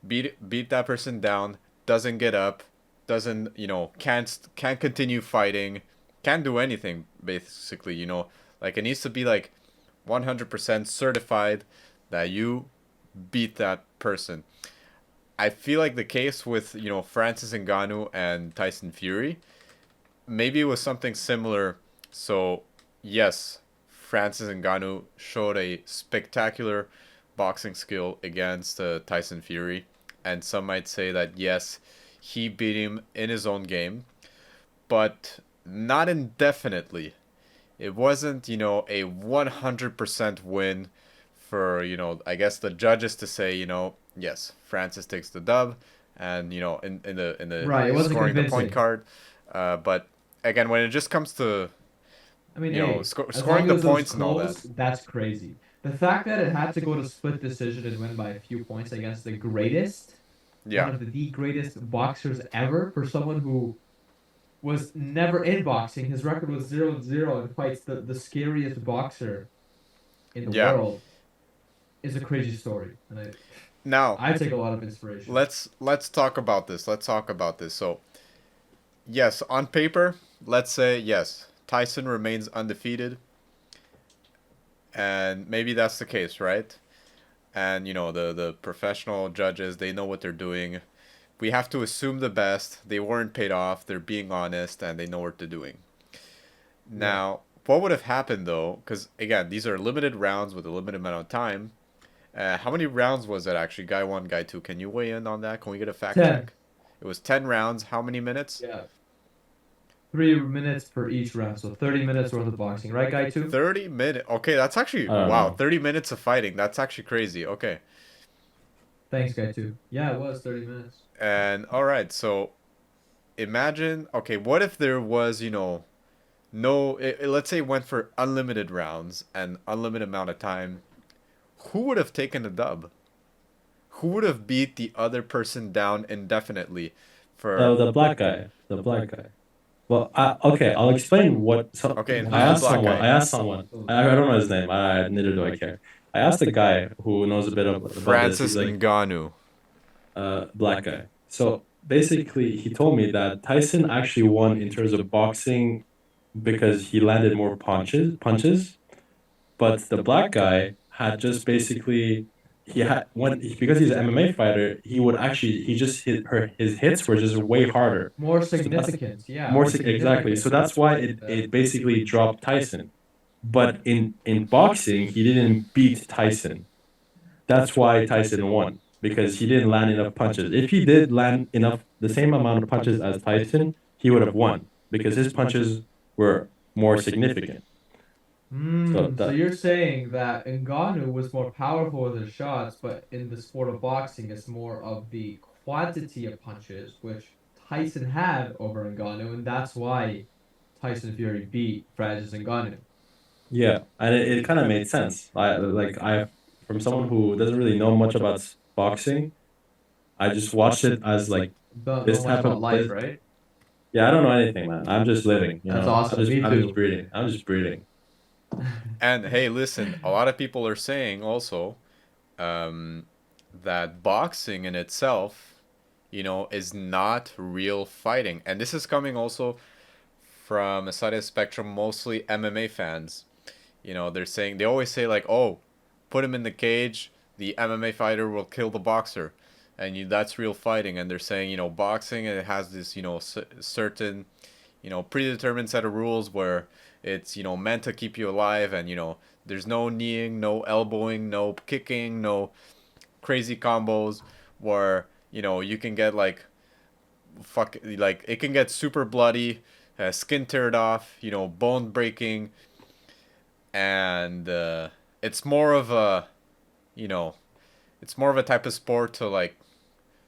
[SPEAKER 1] beat that person down, doesn't get up, doesn't, you know, can't continue fighting, can't do anything basically, you know, like it needs to be like 100% certified that you beat that person. I feel like the case with, you know, Francis Ngannou and Tyson Fury, maybe it was something similar. So yes, Francis Ngannou showed a spectacular boxing skill against Tyson Fury, and some might say that yes, he beat him in his own game, but not indefinitely. It wasn't, you know, a 100% win for, you know, I guess the judges to say, you know, yes, Francis takes the dub, and, you know, in the
[SPEAKER 3] Right, it wasn't
[SPEAKER 1] scoring the
[SPEAKER 3] convincing.
[SPEAKER 1] point card. But again, when it just comes to,
[SPEAKER 3] I mean,
[SPEAKER 1] you know,
[SPEAKER 3] hey, as
[SPEAKER 1] scoring
[SPEAKER 3] long
[SPEAKER 1] the
[SPEAKER 3] as it was
[SPEAKER 1] points and all
[SPEAKER 3] close, that's crazy. The fact that it had to go to split decision and win by a few points against the greatest, one
[SPEAKER 1] yeah,
[SPEAKER 3] of the greatest boxers ever, for someone who was never in boxing. His record was 0-0 and fights the scariest boxer in the
[SPEAKER 1] Yeah.
[SPEAKER 3] world is a crazy story. And
[SPEAKER 1] Now,
[SPEAKER 3] I take a lot of inspiration.
[SPEAKER 1] let's talk about this. Let's talk about this. So, yes, on paper, let's say yes, Tyson remains undefeated, and maybe that's the case, right? And the professional judges, they know what they're doing. We have to assume the best. They weren't paid off. They're being honest, and they know what they're doing.
[SPEAKER 3] Yeah.
[SPEAKER 1] Now, what would have happened though? Because again, these are limited rounds with a limited amount of time. How many rounds was it actually? Guy one, guy two. Can you weigh in on that? Can we get a fact
[SPEAKER 3] 10.
[SPEAKER 1] check? It was 10 rounds. How many minutes?
[SPEAKER 3] Yeah. 3 minutes for each round, so 30 minutes worth of boxing, right, guy two?
[SPEAKER 1] 30 minutes. Okay, that's actually
[SPEAKER 2] I don't
[SPEAKER 1] wow.
[SPEAKER 2] know.
[SPEAKER 1] 30 minutes of fighting. That's actually crazy. Okay.
[SPEAKER 3] Thanks, guy two. Yeah, it was 30 minutes.
[SPEAKER 1] And all right, so imagine. Okay, what if there was no? Let's say it went for unlimited rounds and unlimited amount of time. Who would have taken the dub? Who would have beat the other person down indefinitely for
[SPEAKER 2] The black guy. The black guy. Well, okay, I'll explain what. So
[SPEAKER 1] okay, and
[SPEAKER 2] I
[SPEAKER 1] who's the
[SPEAKER 2] asked
[SPEAKER 1] black
[SPEAKER 2] someone.
[SPEAKER 1] guy?
[SPEAKER 2] I asked someone. I don't know his name. Neither do I care. I asked the guy who knows a bit about this. He's
[SPEAKER 1] Francis
[SPEAKER 2] like
[SPEAKER 1] Ngannou.
[SPEAKER 2] black guy. So basically, he told me that Tyson actually won in terms of boxing because he landed more punches. But the black guy had just basically he had when because he's an MMA fighter, he would actually he just his hits were just way harder.
[SPEAKER 3] More
[SPEAKER 2] So that's
[SPEAKER 3] significance, yeah,
[SPEAKER 2] more
[SPEAKER 3] more
[SPEAKER 2] exactly. So that's why it basically dropped Tyson. But in boxing, he didn't beat Tyson. That's why Tyson won because he didn't land enough punches. If he did land enough the same amount of punches as Tyson, he would have won because his punches were more significant. So
[SPEAKER 3] So
[SPEAKER 2] that
[SPEAKER 3] you're saying that Ngannou was more powerful with his shots, but in the sport of boxing, it's more of the quantity of punches, which Tyson had over Ngannou, and that's why Tyson Fury beat Francis Ngannou.
[SPEAKER 2] Yeah, and it kind of made sense. From someone who doesn't really know much about boxing, I just watched it as like
[SPEAKER 3] Don't
[SPEAKER 2] this
[SPEAKER 3] know much
[SPEAKER 2] type
[SPEAKER 3] about
[SPEAKER 2] of
[SPEAKER 3] life, right?
[SPEAKER 2] yeah, I don't know anything, man. I'm just living,
[SPEAKER 3] That's awesome. Me
[SPEAKER 2] I'm just
[SPEAKER 3] too.
[SPEAKER 2] breeding. I'm just breeding.
[SPEAKER 1] And hey, listen, a lot of people are saying also um, that boxing in itself, is not real fighting. And this is coming also from a side of the spectrum, mostly MMA fans. They're saying, they always say, like, oh, put him in the cage, the MMA fighter will kill the boxer. And that's real fighting. And they're saying, boxing, it has this, certain, predetermined set of rules where it's, meant to keep you alive. And, there's no kneeing, no elbowing, no kicking, no crazy combos where, you can get like, like, it can get super bloody, skin teared off, bone breaking. And it's more of a, you know, it's more of a type of sport to like,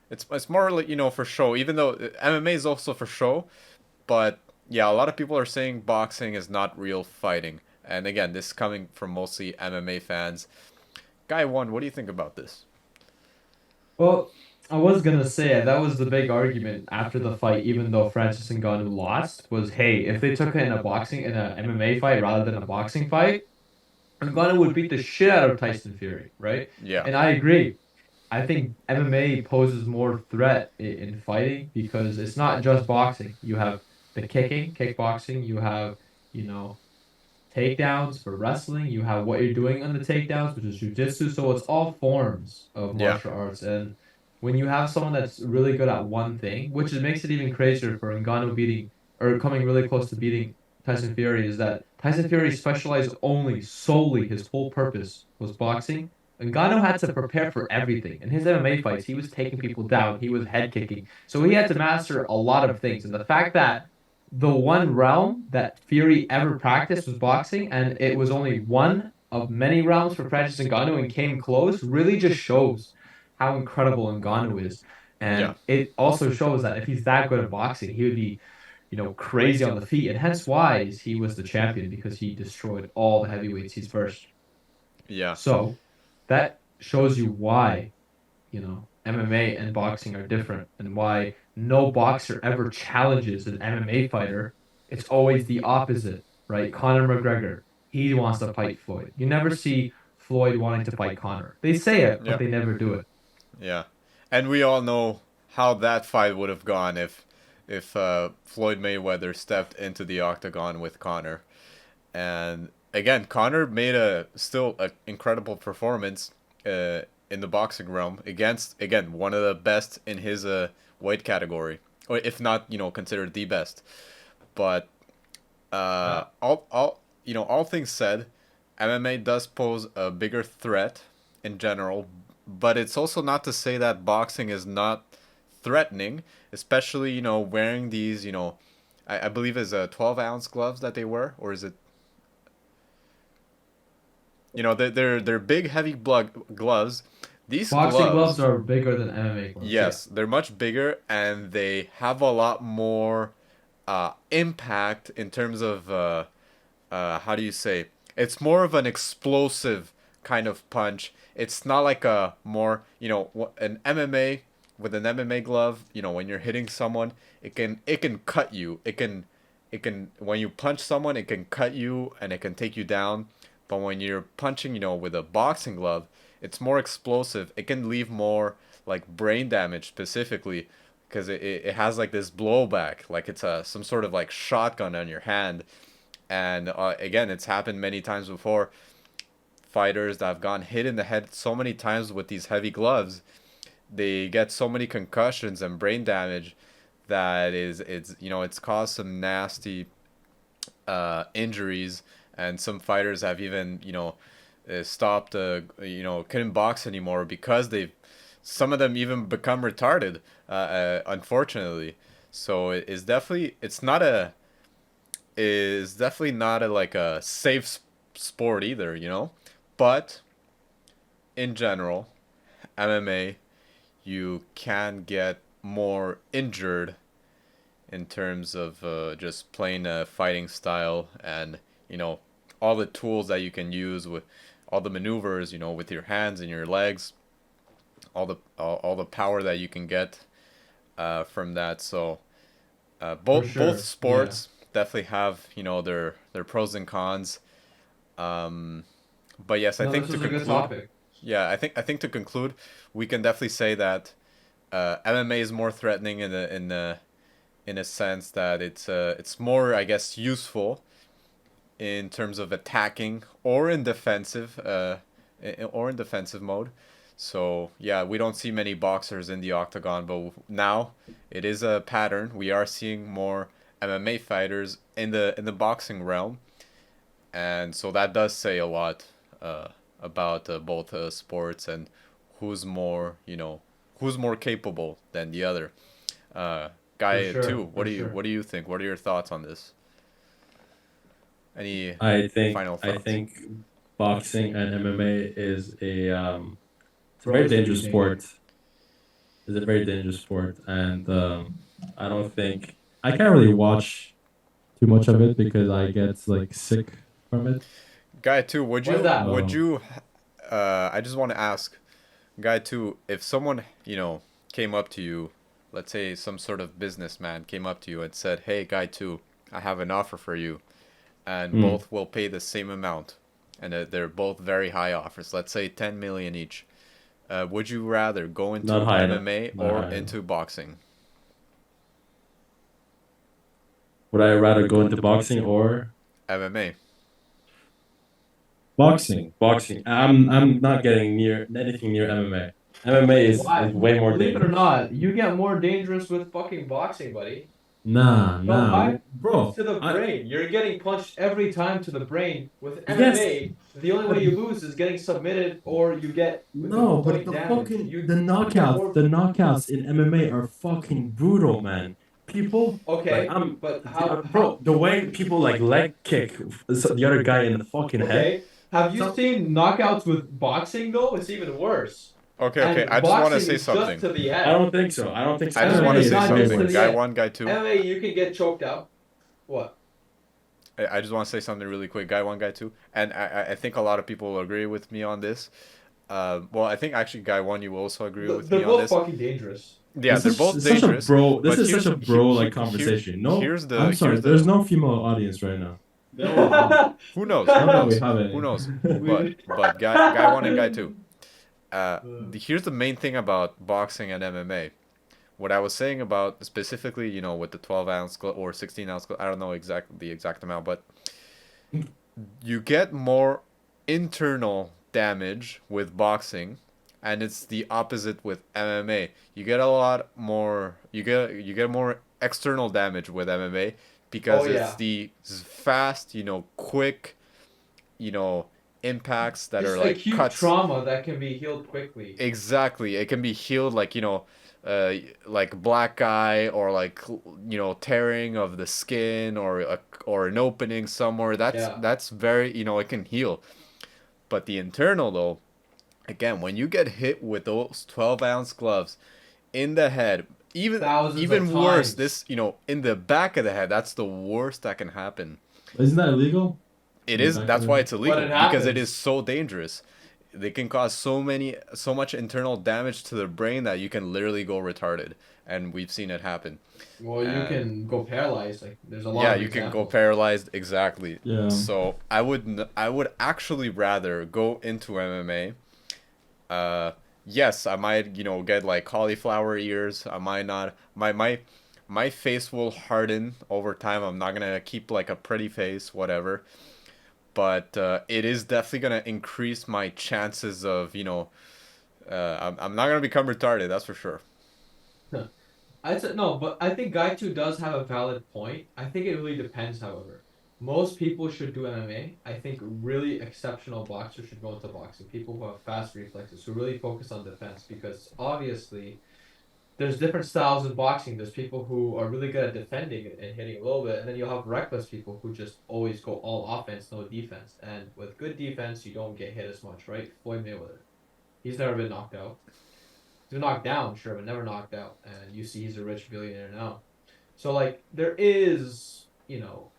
[SPEAKER 1] it's more like, for show, even though MMA is also for show. But yeah, a lot of people are saying boxing is not real fighting. And again, this is coming from mostly MMA fans. Guy one, what do you think about this?
[SPEAKER 3] Well, I was gonna say that was the big argument after the fight, even though Francis Ngannou lost, was hey, if they took it in a boxing in a MMA fight rather than a boxing fight, Ngannou would beat the shit out of Tyson Fury, right?
[SPEAKER 1] Yeah.
[SPEAKER 3] And I agree. I think MMA poses more threat in fighting because it's not just boxing. You have the kicking, kickboxing, you have, you know, takedowns for wrestling, you have what you're doing on the takedowns, which is jujitsu. So it's all forms of
[SPEAKER 1] Yeah.
[SPEAKER 3] martial arts. And when you have someone that's really good at one thing, which makes it even crazier for Ngannou beating or coming really close to beating Tyson Fury, is that Tyson Fury specialized only solely his whole purpose was boxing. Ngannou had to prepare for everything. In his MMA fights, he was taking people down, he was head kicking. So he had to master a lot of things. And the fact that the one realm that Fury ever practiced was boxing, and it was only one of many realms for Francis Ngannou and came close, really just shows how incredible Ngannou is.
[SPEAKER 1] Yeah.
[SPEAKER 3] And it also shows that if he's that good at boxing, he would be, crazy on the feet. And hence why he was the champion, because he destroyed all the heavyweights he's first.
[SPEAKER 1] Yeah.
[SPEAKER 3] So that shows you why, MMA and boxing are different and why no boxer ever challenges an MMA fighter. It's always the opposite, right? Conor McGregor, he wants to fight Floyd. You never see Floyd wanting to fight Conor. They say it, but
[SPEAKER 1] Yeah.
[SPEAKER 3] they never do it.
[SPEAKER 1] Yeah, and we all know how that fight would have gone if Floyd Mayweather stepped into the octagon with Conor. And again, Conor made a still a incredible performance in the boxing realm against again one of the best in his weight category, or if not considered the best. But all all things said, MMA does pose a bigger threat in general, but it's also not to say that boxing is not threatening, especially wearing these I believe is a 12-ounce gloves that they wear, or is it they're big heavy blood gloves. These
[SPEAKER 3] Boxing gloves
[SPEAKER 1] gloves,
[SPEAKER 3] are bigger than MMA gloves. Yeah.
[SPEAKER 1] yes, they're much bigger and they have a lot more impact in terms of how do you say? It's more of an explosive kind of punch. It's not like a more an MMA with an MMA glove. When you're hitting someone, it can cut you. It can when you punch someone, it can cut you and it can take you down. But when you're punching, with a boxing glove, it's more explosive. It can leave more like brain damage specifically because it has like this blowback, like it's a some sort of like shotgun on your hand. And again, it's happened many times before. Fighters that have gone hit in the head so many times with these heavy gloves, they get so many concussions and brain damage that it's caused some nasty injuries, and some fighters have even stopped couldn't box anymore because they've some of them even become retarded, unfortunately. So it's definitely not a like a safe sport either, but in general, MMA, you can get more injured in terms of just playing a fighting style, and all the tools that you can use with all the maneuvers, with your hands and your legs, all the power that you can get from that. So
[SPEAKER 3] For
[SPEAKER 1] both
[SPEAKER 3] sure. Yeah.
[SPEAKER 1] sports definitely have their pros and cons. But yes, I
[SPEAKER 3] No,
[SPEAKER 1] think
[SPEAKER 3] this
[SPEAKER 1] to
[SPEAKER 3] was a good
[SPEAKER 1] conclude,
[SPEAKER 3] topic.
[SPEAKER 1] yeah, I think to conclude, we can definitely say that MMA is more threatening in a sense that it's more, I guess, useful in terms of attacking or in defensive mode. So yeah, we don't see many boxers in the octagon, but now it is a pattern. We are seeing more MMA fighters in the boxing realm, and so that does say a lot about both sports and who's more who's more capable than the other.
[SPEAKER 3] For
[SPEAKER 1] Guy
[SPEAKER 3] sure.
[SPEAKER 1] two,
[SPEAKER 3] For sure.
[SPEAKER 1] what do you think? What are your thoughts on this? Any
[SPEAKER 2] I think
[SPEAKER 1] final
[SPEAKER 2] I
[SPEAKER 1] thoughts?
[SPEAKER 2] think boxing and MMA is it's a
[SPEAKER 3] Bro,
[SPEAKER 2] very
[SPEAKER 3] it's a
[SPEAKER 2] dangerous
[SPEAKER 3] game changer.
[SPEAKER 2] sport. It's a very dangerous sport, and I don't think I can't really watch too much of it because I get like sick from it.
[SPEAKER 1] Guy two,
[SPEAKER 3] Why is that?
[SPEAKER 1] would
[SPEAKER 2] So
[SPEAKER 1] you I just want to ask Guy two, if someone, came up to you, let's say some sort of businessman came up to you and said, "Hey, Guy two, I have an offer for you, and
[SPEAKER 2] mm,
[SPEAKER 1] both will pay the same amount, and they're both very high offers. Let's say 10 million each. Would you rather go
[SPEAKER 2] not
[SPEAKER 1] into
[SPEAKER 2] high enough.
[SPEAKER 1] MMA
[SPEAKER 2] Not
[SPEAKER 1] or
[SPEAKER 2] high enough.
[SPEAKER 1] into boxing?"
[SPEAKER 2] Would I rather go into boxing or
[SPEAKER 1] MMA.
[SPEAKER 2] boxing? Boxing. I'm not getting near anything near MMA. MMA is
[SPEAKER 3] Why?
[SPEAKER 2] way more
[SPEAKER 3] Believe it or
[SPEAKER 2] dangerous.
[SPEAKER 3] not, you get more dangerous with fucking boxing, buddy.
[SPEAKER 2] Nah,
[SPEAKER 3] Bro,
[SPEAKER 2] nah,
[SPEAKER 3] why?
[SPEAKER 2] bro.
[SPEAKER 3] To the
[SPEAKER 2] I
[SPEAKER 3] brain. You're getting punched every time to the brain. With
[SPEAKER 2] yes,
[SPEAKER 3] MMA, the only
[SPEAKER 2] but
[SPEAKER 3] way you lose is getting submitted or you get the
[SPEAKER 2] no, but
[SPEAKER 3] point
[SPEAKER 2] the
[SPEAKER 3] damage.
[SPEAKER 2] fucking
[SPEAKER 3] You get more.
[SPEAKER 2] the knockouts in MMA are fucking brutal, man. People like
[SPEAKER 3] Okay, but
[SPEAKER 2] bro, the way people like leg kick the other guy in the fucking head.
[SPEAKER 3] okay. Have you
[SPEAKER 2] So
[SPEAKER 3] seen knockouts with boxing though? It's even worse.
[SPEAKER 1] Okay, okay.
[SPEAKER 3] And
[SPEAKER 1] I just want to
[SPEAKER 3] boxing
[SPEAKER 1] say
[SPEAKER 3] is just
[SPEAKER 1] something.
[SPEAKER 3] to the
[SPEAKER 2] I
[SPEAKER 3] end.
[SPEAKER 2] don't think so. I don't think so.
[SPEAKER 1] I just
[SPEAKER 3] MMA
[SPEAKER 1] want to
[SPEAKER 3] is
[SPEAKER 2] MMA
[SPEAKER 1] say
[SPEAKER 2] is
[SPEAKER 3] not
[SPEAKER 2] way
[SPEAKER 3] just to
[SPEAKER 1] something.
[SPEAKER 2] worse.
[SPEAKER 3] the
[SPEAKER 1] Guy
[SPEAKER 3] end.
[SPEAKER 1] one, guy two.
[SPEAKER 3] MMA, you can get choked out. What?
[SPEAKER 1] I just want to say something really quick. Guy one, guy two, and I think a lot of people will agree with me on this. Well, I think actually, guy one, you will also agree with
[SPEAKER 3] They're
[SPEAKER 1] me on
[SPEAKER 3] both
[SPEAKER 1] this.
[SPEAKER 3] fucking dangerous.
[SPEAKER 1] Yeah, they're both
[SPEAKER 2] Such a
[SPEAKER 1] dangerous.
[SPEAKER 2] bro. This
[SPEAKER 1] But
[SPEAKER 2] is
[SPEAKER 1] here's
[SPEAKER 2] such a bro like
[SPEAKER 1] here,
[SPEAKER 2] conversation. No,
[SPEAKER 1] here's
[SPEAKER 2] I'm sorry.
[SPEAKER 1] here's
[SPEAKER 2] There's
[SPEAKER 1] the
[SPEAKER 2] no female audience right now. No,
[SPEAKER 1] who knows? Who
[SPEAKER 2] not that we
[SPEAKER 1] knows?
[SPEAKER 2] have
[SPEAKER 1] Who
[SPEAKER 2] any.
[SPEAKER 1] knows? But guy one and guy two. Here's the main thing about boxing and MMA. What I was saying about specifically, with the 12-ounce or 16-ounce, I don't know the exact amount, but you get more internal damage with boxing, and it's the opposite with MMA. You get a lot more. You get more external damage with MMA
[SPEAKER 3] Oh
[SPEAKER 1] because it's
[SPEAKER 3] yeah.
[SPEAKER 1] the fast, quick, you know, impacts that
[SPEAKER 3] Just
[SPEAKER 1] are like
[SPEAKER 3] acute
[SPEAKER 1] cuts.
[SPEAKER 3] trauma that can be healed quickly.
[SPEAKER 1] Exactly. It can be healed like, like black eye or like, tearing of the skin or an opening somewhere. That's
[SPEAKER 3] Yeah.
[SPEAKER 1] that's very, it can heal. But the internal though, again, when you get hit with those 12-ounce gloves in the head, even
[SPEAKER 3] Thousands of
[SPEAKER 1] even worse,
[SPEAKER 3] times.
[SPEAKER 1] this, in the back of the head, that's the worst that can happen.
[SPEAKER 2] Isn't that illegal?
[SPEAKER 1] It
[SPEAKER 2] In the
[SPEAKER 1] is.
[SPEAKER 2] back of
[SPEAKER 1] That's why
[SPEAKER 2] the-
[SPEAKER 1] it's
[SPEAKER 3] But
[SPEAKER 1] illegal
[SPEAKER 3] it
[SPEAKER 1] because it is
[SPEAKER 3] happens.
[SPEAKER 1] so dangerous. They can cause so much internal damage to the brain that you can literally go retarded, and we've seen it happen.
[SPEAKER 3] Well, you
[SPEAKER 1] And
[SPEAKER 3] can go paralyzed. Like there's a lot
[SPEAKER 1] yeah,
[SPEAKER 3] of
[SPEAKER 1] you can go
[SPEAKER 3] examples.
[SPEAKER 1] paralyzed. Exactly.
[SPEAKER 2] Yeah.
[SPEAKER 1] So I would actually rather go into MMA. Yes, I might, get like cauliflower ears. I might not. My face will harden over time. I'm not gonna keep like a pretty face, whatever. But it is definitely gonna increase my chances of, I'm not gonna become retarded. That's for sure.
[SPEAKER 3] I said no, but I think Guy 2 does have a valid point. I think it really depends, however. Most people should do MMA. I think really exceptional boxers should go into boxing. People who have fast reflexes, who really focus on defense, because obviously there's different styles in boxing. There's people who are really good at defending and hitting a little bit, and then you'll have reckless people who just always go all offense, no defense. And with good defense, you don't get hit as much, right? Floyd Mayweather, he's never been knocked out. He's been knocked down, sure, but never knocked out. And you see he's a rich billionaire now. So like there is,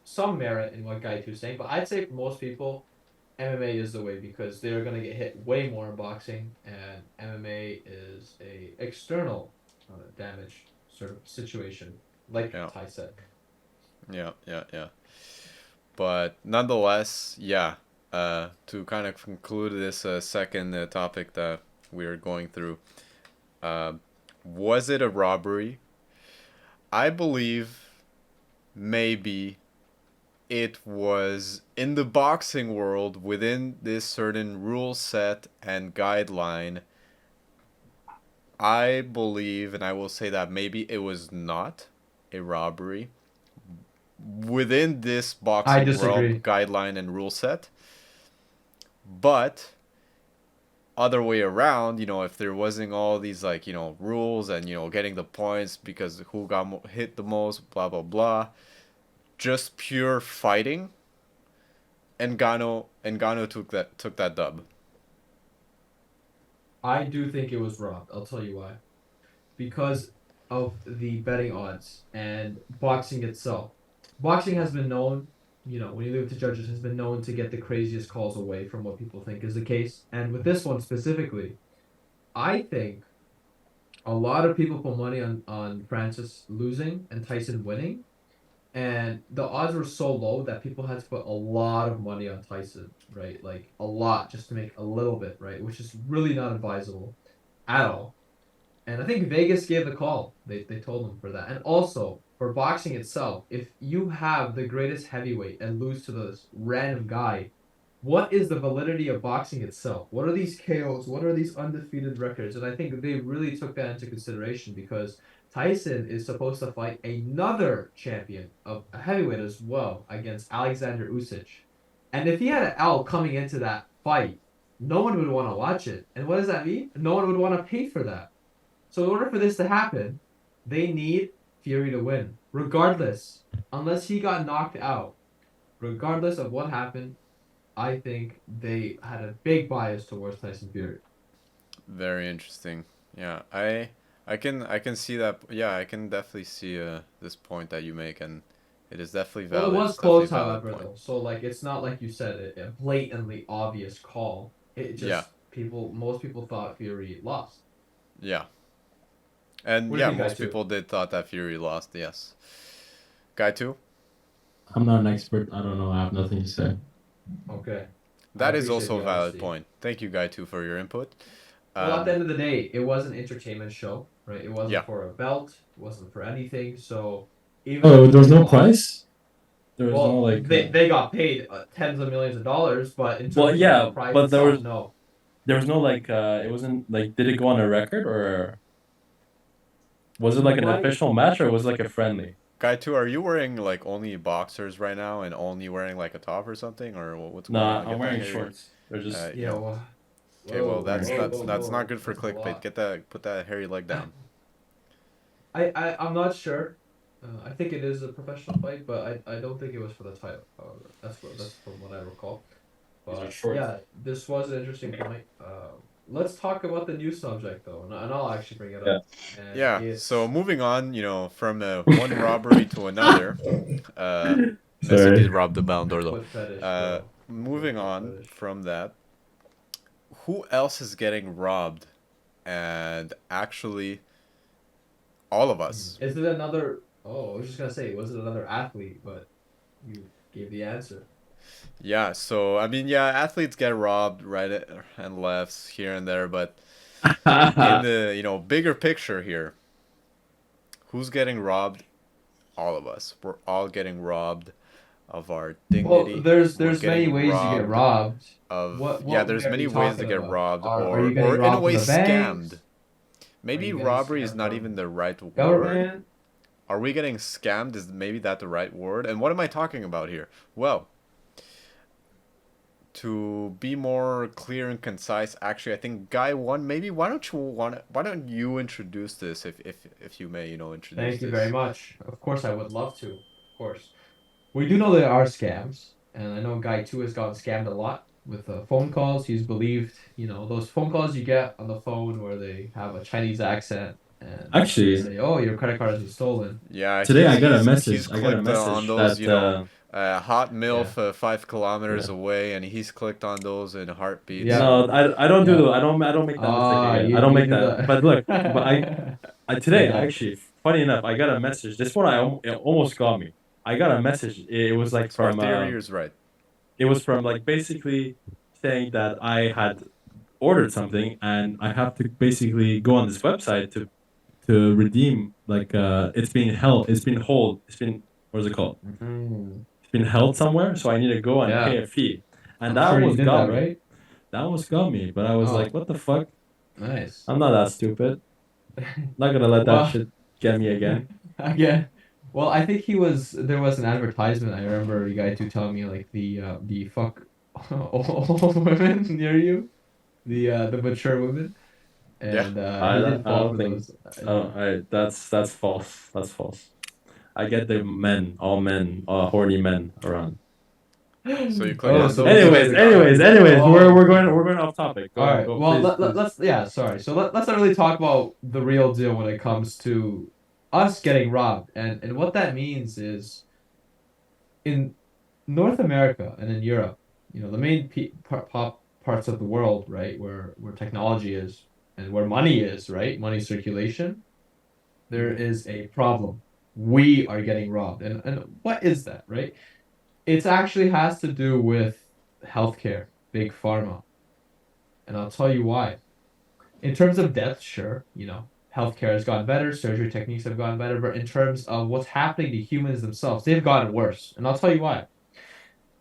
[SPEAKER 3] some merit in what Guy Two is saying, but I'd say for most people, MMA is the way because they're gonna get hit way more in boxing, and MMA is a external damage sort of situation, like
[SPEAKER 1] Yeah,
[SPEAKER 3] Ty said.
[SPEAKER 1] yeah, yeah, yeah. But nonetheless, yeah. To kind of conclude this second topic that we're going through, uh, was it a robbery? I believe maybe it was in the boxing world within this certain rule set and guideline. I believe, and I will say that maybe it was not a robbery within this
[SPEAKER 3] I
[SPEAKER 1] boxing realm
[SPEAKER 3] disagree.
[SPEAKER 1] guideline and rule set. But other way around, if there wasn't all these like, rules and, getting the points because who got hit the most, blah, blah, blah, just pure fighting, Ngannou took that dub.
[SPEAKER 3] I do think it was robbed. I'll tell you why. Because of the betting odds and boxing itself. Boxing has been known, when you leave it to judges, has been known to get the craziest calls away from what people think is the case. And with this one specifically, I think a lot of people put money on Francis losing and Tyson winning. And the odds were so low that people had to put a lot of money on Tyson, right? Like a lot just to make a little bit, right? Which is really not advisable at all. And I think Vegas gave the call. They told him for that. And also for boxing itself, if you have the greatest heavyweight and lose to this random guy, what is the validity of boxing itself? What are these KOs? What are these undefeated records? And I think they really took that into consideration because Tyson is supposed to fight another champion of a heavyweight as well against Alexander Usyk. And if he had an L coming into that fight, no one would want to watch it. And what does that mean? No one would want to pay for that. So in order for this to happen, they need Fury to win, regardless, unless he got knocked out. Regardless of what happened, I think they had a big bias towards Tyson Fury.
[SPEAKER 1] Very interesting. Yeah, I can see that. Yeah, I can definitely see this point that you make, and it is definitely
[SPEAKER 3] Well, it
[SPEAKER 1] valid.
[SPEAKER 3] was
[SPEAKER 1] It's definitely a
[SPEAKER 3] close,
[SPEAKER 1] valid
[SPEAKER 3] however,
[SPEAKER 1] point.
[SPEAKER 3] though. So like, it's not like you said a blatantly obvious call. It
[SPEAKER 1] Yeah,
[SPEAKER 3] just most people thought Fury lost.
[SPEAKER 1] yeah. And
[SPEAKER 3] What do you
[SPEAKER 1] yeah,
[SPEAKER 3] think, Guy
[SPEAKER 1] most
[SPEAKER 3] two?
[SPEAKER 1] people did thought that Fury lost. Yes. Guy two.
[SPEAKER 2] I'm not an expert. I don't know. I have nothing to say.
[SPEAKER 3] Okay. I
[SPEAKER 1] That is
[SPEAKER 3] appreciate
[SPEAKER 1] also
[SPEAKER 3] the
[SPEAKER 1] a valid
[SPEAKER 3] honesty.
[SPEAKER 1] point. Thank you, Guy two, for your input.
[SPEAKER 3] Well, at the
[SPEAKER 1] Um,
[SPEAKER 3] end of the day, it was an entertainment show, right? It wasn't
[SPEAKER 1] yeah.
[SPEAKER 3] for a belt, it wasn't for anything. So even
[SPEAKER 2] Oh,
[SPEAKER 3] if
[SPEAKER 2] there was
[SPEAKER 3] they
[SPEAKER 2] no
[SPEAKER 3] lost,
[SPEAKER 2] price. There was no
[SPEAKER 3] well,
[SPEAKER 2] like.
[SPEAKER 3] they got paid tens of millions of dollars, but in
[SPEAKER 2] Well,
[SPEAKER 3] terms of the
[SPEAKER 2] yeah,
[SPEAKER 3] prize
[SPEAKER 2] but
[SPEAKER 3] itself, no.
[SPEAKER 2] there was no like. It wasn't like. Did it go on a record or was it like an
[SPEAKER 3] Nobody.
[SPEAKER 2] official match or was it like a friendly?
[SPEAKER 1] Guy two, are you wearing like only boxers right now and only wearing like a top or something, or what's going
[SPEAKER 2] Nah,
[SPEAKER 1] on?
[SPEAKER 2] I'm
[SPEAKER 1] Get that
[SPEAKER 2] wearing
[SPEAKER 1] hair.
[SPEAKER 2] shorts. They're just.
[SPEAKER 3] Yeah. Well,
[SPEAKER 1] Okay, well
[SPEAKER 3] whoa,
[SPEAKER 2] Wearing
[SPEAKER 1] that's
[SPEAKER 3] whoa,
[SPEAKER 1] that's
[SPEAKER 3] whoa,
[SPEAKER 2] shorts.
[SPEAKER 1] that's not
[SPEAKER 3] whoa.
[SPEAKER 1] good for
[SPEAKER 3] That's a
[SPEAKER 1] clickbait.
[SPEAKER 3] lot.
[SPEAKER 1] Get that, put that hairy leg down.
[SPEAKER 3] I'm not sure. I think it is a professional fight, but I don't think it was for the title. However, that's from what I recall.
[SPEAKER 2] These are
[SPEAKER 3] But
[SPEAKER 2] shorts.
[SPEAKER 3] yeah, this was an interesting point. Let's talk about the new subject though, and I'll actually bring it
[SPEAKER 2] Yeah.
[SPEAKER 3] up. And
[SPEAKER 1] Yeah. So
[SPEAKER 3] it's
[SPEAKER 1] moving on, from one robbery to another, uh, Messi
[SPEAKER 2] Sorry.
[SPEAKER 1] did rob the Ballon d'Or though.
[SPEAKER 3] foot fetish, bro.
[SPEAKER 1] Moving
[SPEAKER 3] Foot
[SPEAKER 1] on
[SPEAKER 3] fetish.
[SPEAKER 1] from that, who else is getting robbed? And actually, all of us.
[SPEAKER 3] Is it another? Oh, I was just gonna say, was it another athlete? But you gave the answer.
[SPEAKER 1] Yeah. So I mean, yeah, athletes get robbed right and left here and there, but in the bigger picture here, who's getting robbed? All of us. We're all getting robbed of our
[SPEAKER 3] Well,
[SPEAKER 1] dignity. We're
[SPEAKER 3] there's many
[SPEAKER 1] getting
[SPEAKER 3] ways to get
[SPEAKER 1] robbed
[SPEAKER 3] robbed.
[SPEAKER 1] of, yeah,
[SPEAKER 3] What way
[SPEAKER 1] there's
[SPEAKER 3] are
[SPEAKER 1] many
[SPEAKER 3] you
[SPEAKER 1] ways to
[SPEAKER 3] talking
[SPEAKER 1] get
[SPEAKER 3] about?
[SPEAKER 1] robbed,
[SPEAKER 3] Are you
[SPEAKER 1] or
[SPEAKER 3] getting
[SPEAKER 1] in a
[SPEAKER 3] robbed from
[SPEAKER 1] way
[SPEAKER 3] the
[SPEAKER 1] scammed.
[SPEAKER 3] banks? Are
[SPEAKER 1] Maybe
[SPEAKER 3] you getting
[SPEAKER 1] robbery is
[SPEAKER 3] scammed
[SPEAKER 1] not even
[SPEAKER 3] from
[SPEAKER 1] the right word.
[SPEAKER 3] government?
[SPEAKER 1] Are we getting scammed? Is maybe that the right word? And what am I talking about here? Well, to be more clear and concise, actually, I think Guy one. Maybe why don't you introduce this, if you may, introduce
[SPEAKER 3] Thank you very
[SPEAKER 1] this.
[SPEAKER 3] much. Of course, I would love to. Of course. We do know there are scams, and I know Guy too has gotten scammed a lot with phone calls. He's believed, those phone calls you get on the phone where they have a Chinese accent and they
[SPEAKER 2] Actually,
[SPEAKER 3] say, "Oh, your credit card has been stolen."
[SPEAKER 1] Yeah,
[SPEAKER 2] today
[SPEAKER 1] he's
[SPEAKER 2] I got a
[SPEAKER 1] he's he's
[SPEAKER 2] message. I got a
[SPEAKER 1] clicked on
[SPEAKER 2] message
[SPEAKER 1] those,
[SPEAKER 2] that
[SPEAKER 1] hot
[SPEAKER 3] Yeah.
[SPEAKER 1] milf 5 kilometers
[SPEAKER 2] yeah.
[SPEAKER 1] away, and he's clicked on those in a heartbeat.
[SPEAKER 3] Yeah.
[SPEAKER 1] So
[SPEAKER 2] No, I don't do
[SPEAKER 3] Yeah.
[SPEAKER 2] the I don't make that mistake
[SPEAKER 3] Ah,
[SPEAKER 2] again. I don't
[SPEAKER 3] you
[SPEAKER 2] make
[SPEAKER 3] do
[SPEAKER 2] that. But look, but
[SPEAKER 3] that.
[SPEAKER 2] I today
[SPEAKER 3] Yeah.
[SPEAKER 2] actually, funny enough, I got a message. This one it almost got me. I got a message. It was like
[SPEAKER 1] our
[SPEAKER 2] from
[SPEAKER 1] theory is right.
[SPEAKER 2] it was from like basically saying that I had ordered something and I have to basically go on this website to redeem like it's been what is it called?
[SPEAKER 3] Mm.
[SPEAKER 2] It's been held somewhere, so I need to go and pay
[SPEAKER 3] Yeah.
[SPEAKER 2] a fee. And
[SPEAKER 3] I'm
[SPEAKER 2] that
[SPEAKER 3] sure you
[SPEAKER 2] almost
[SPEAKER 3] did
[SPEAKER 2] got
[SPEAKER 3] that,
[SPEAKER 2] me.
[SPEAKER 3] right?
[SPEAKER 2] That almost got me, but I was
[SPEAKER 3] Oh,
[SPEAKER 2] like, what the fuck?
[SPEAKER 3] nice.
[SPEAKER 2] I'm not that stupid. Not gonna let that
[SPEAKER 3] Well,
[SPEAKER 2] shit get me again.
[SPEAKER 3] again, well, I think there was an advertisement. I remember you guys two telling me like the fuck old women near you, the mature women,
[SPEAKER 1] Yeah.
[SPEAKER 3] and he did
[SPEAKER 2] I
[SPEAKER 3] fall
[SPEAKER 2] don't
[SPEAKER 3] for
[SPEAKER 2] think
[SPEAKER 3] those.
[SPEAKER 2] I don't that's false. That's false. I get the men, horny men around.
[SPEAKER 1] So you clicked
[SPEAKER 3] Oh,
[SPEAKER 1] on
[SPEAKER 3] so
[SPEAKER 1] those and
[SPEAKER 2] Anyways,
[SPEAKER 1] you got
[SPEAKER 2] anyways,
[SPEAKER 1] robbed.
[SPEAKER 2] anyways,
[SPEAKER 3] oh,
[SPEAKER 2] we're going off topic.
[SPEAKER 3] all right.
[SPEAKER 2] Go,
[SPEAKER 3] Well,
[SPEAKER 2] please, please.
[SPEAKER 3] yeah, sorry. So let's not really talk about the real deal when it comes to us getting robbed, and what that means is in North America and in Europe, the main parts of the world, right, where technology is and where money is, right, money circulation, there is a problem. We are getting robbed, and what is that, right? It actually has to do with healthcare, big pharma, and I'll tell you why. In terms of death, sure, healthcare has gotten better, surgery techniques have gotten better, but in terms of what's happening to humans themselves, they've gotten worse, and I'll tell you why.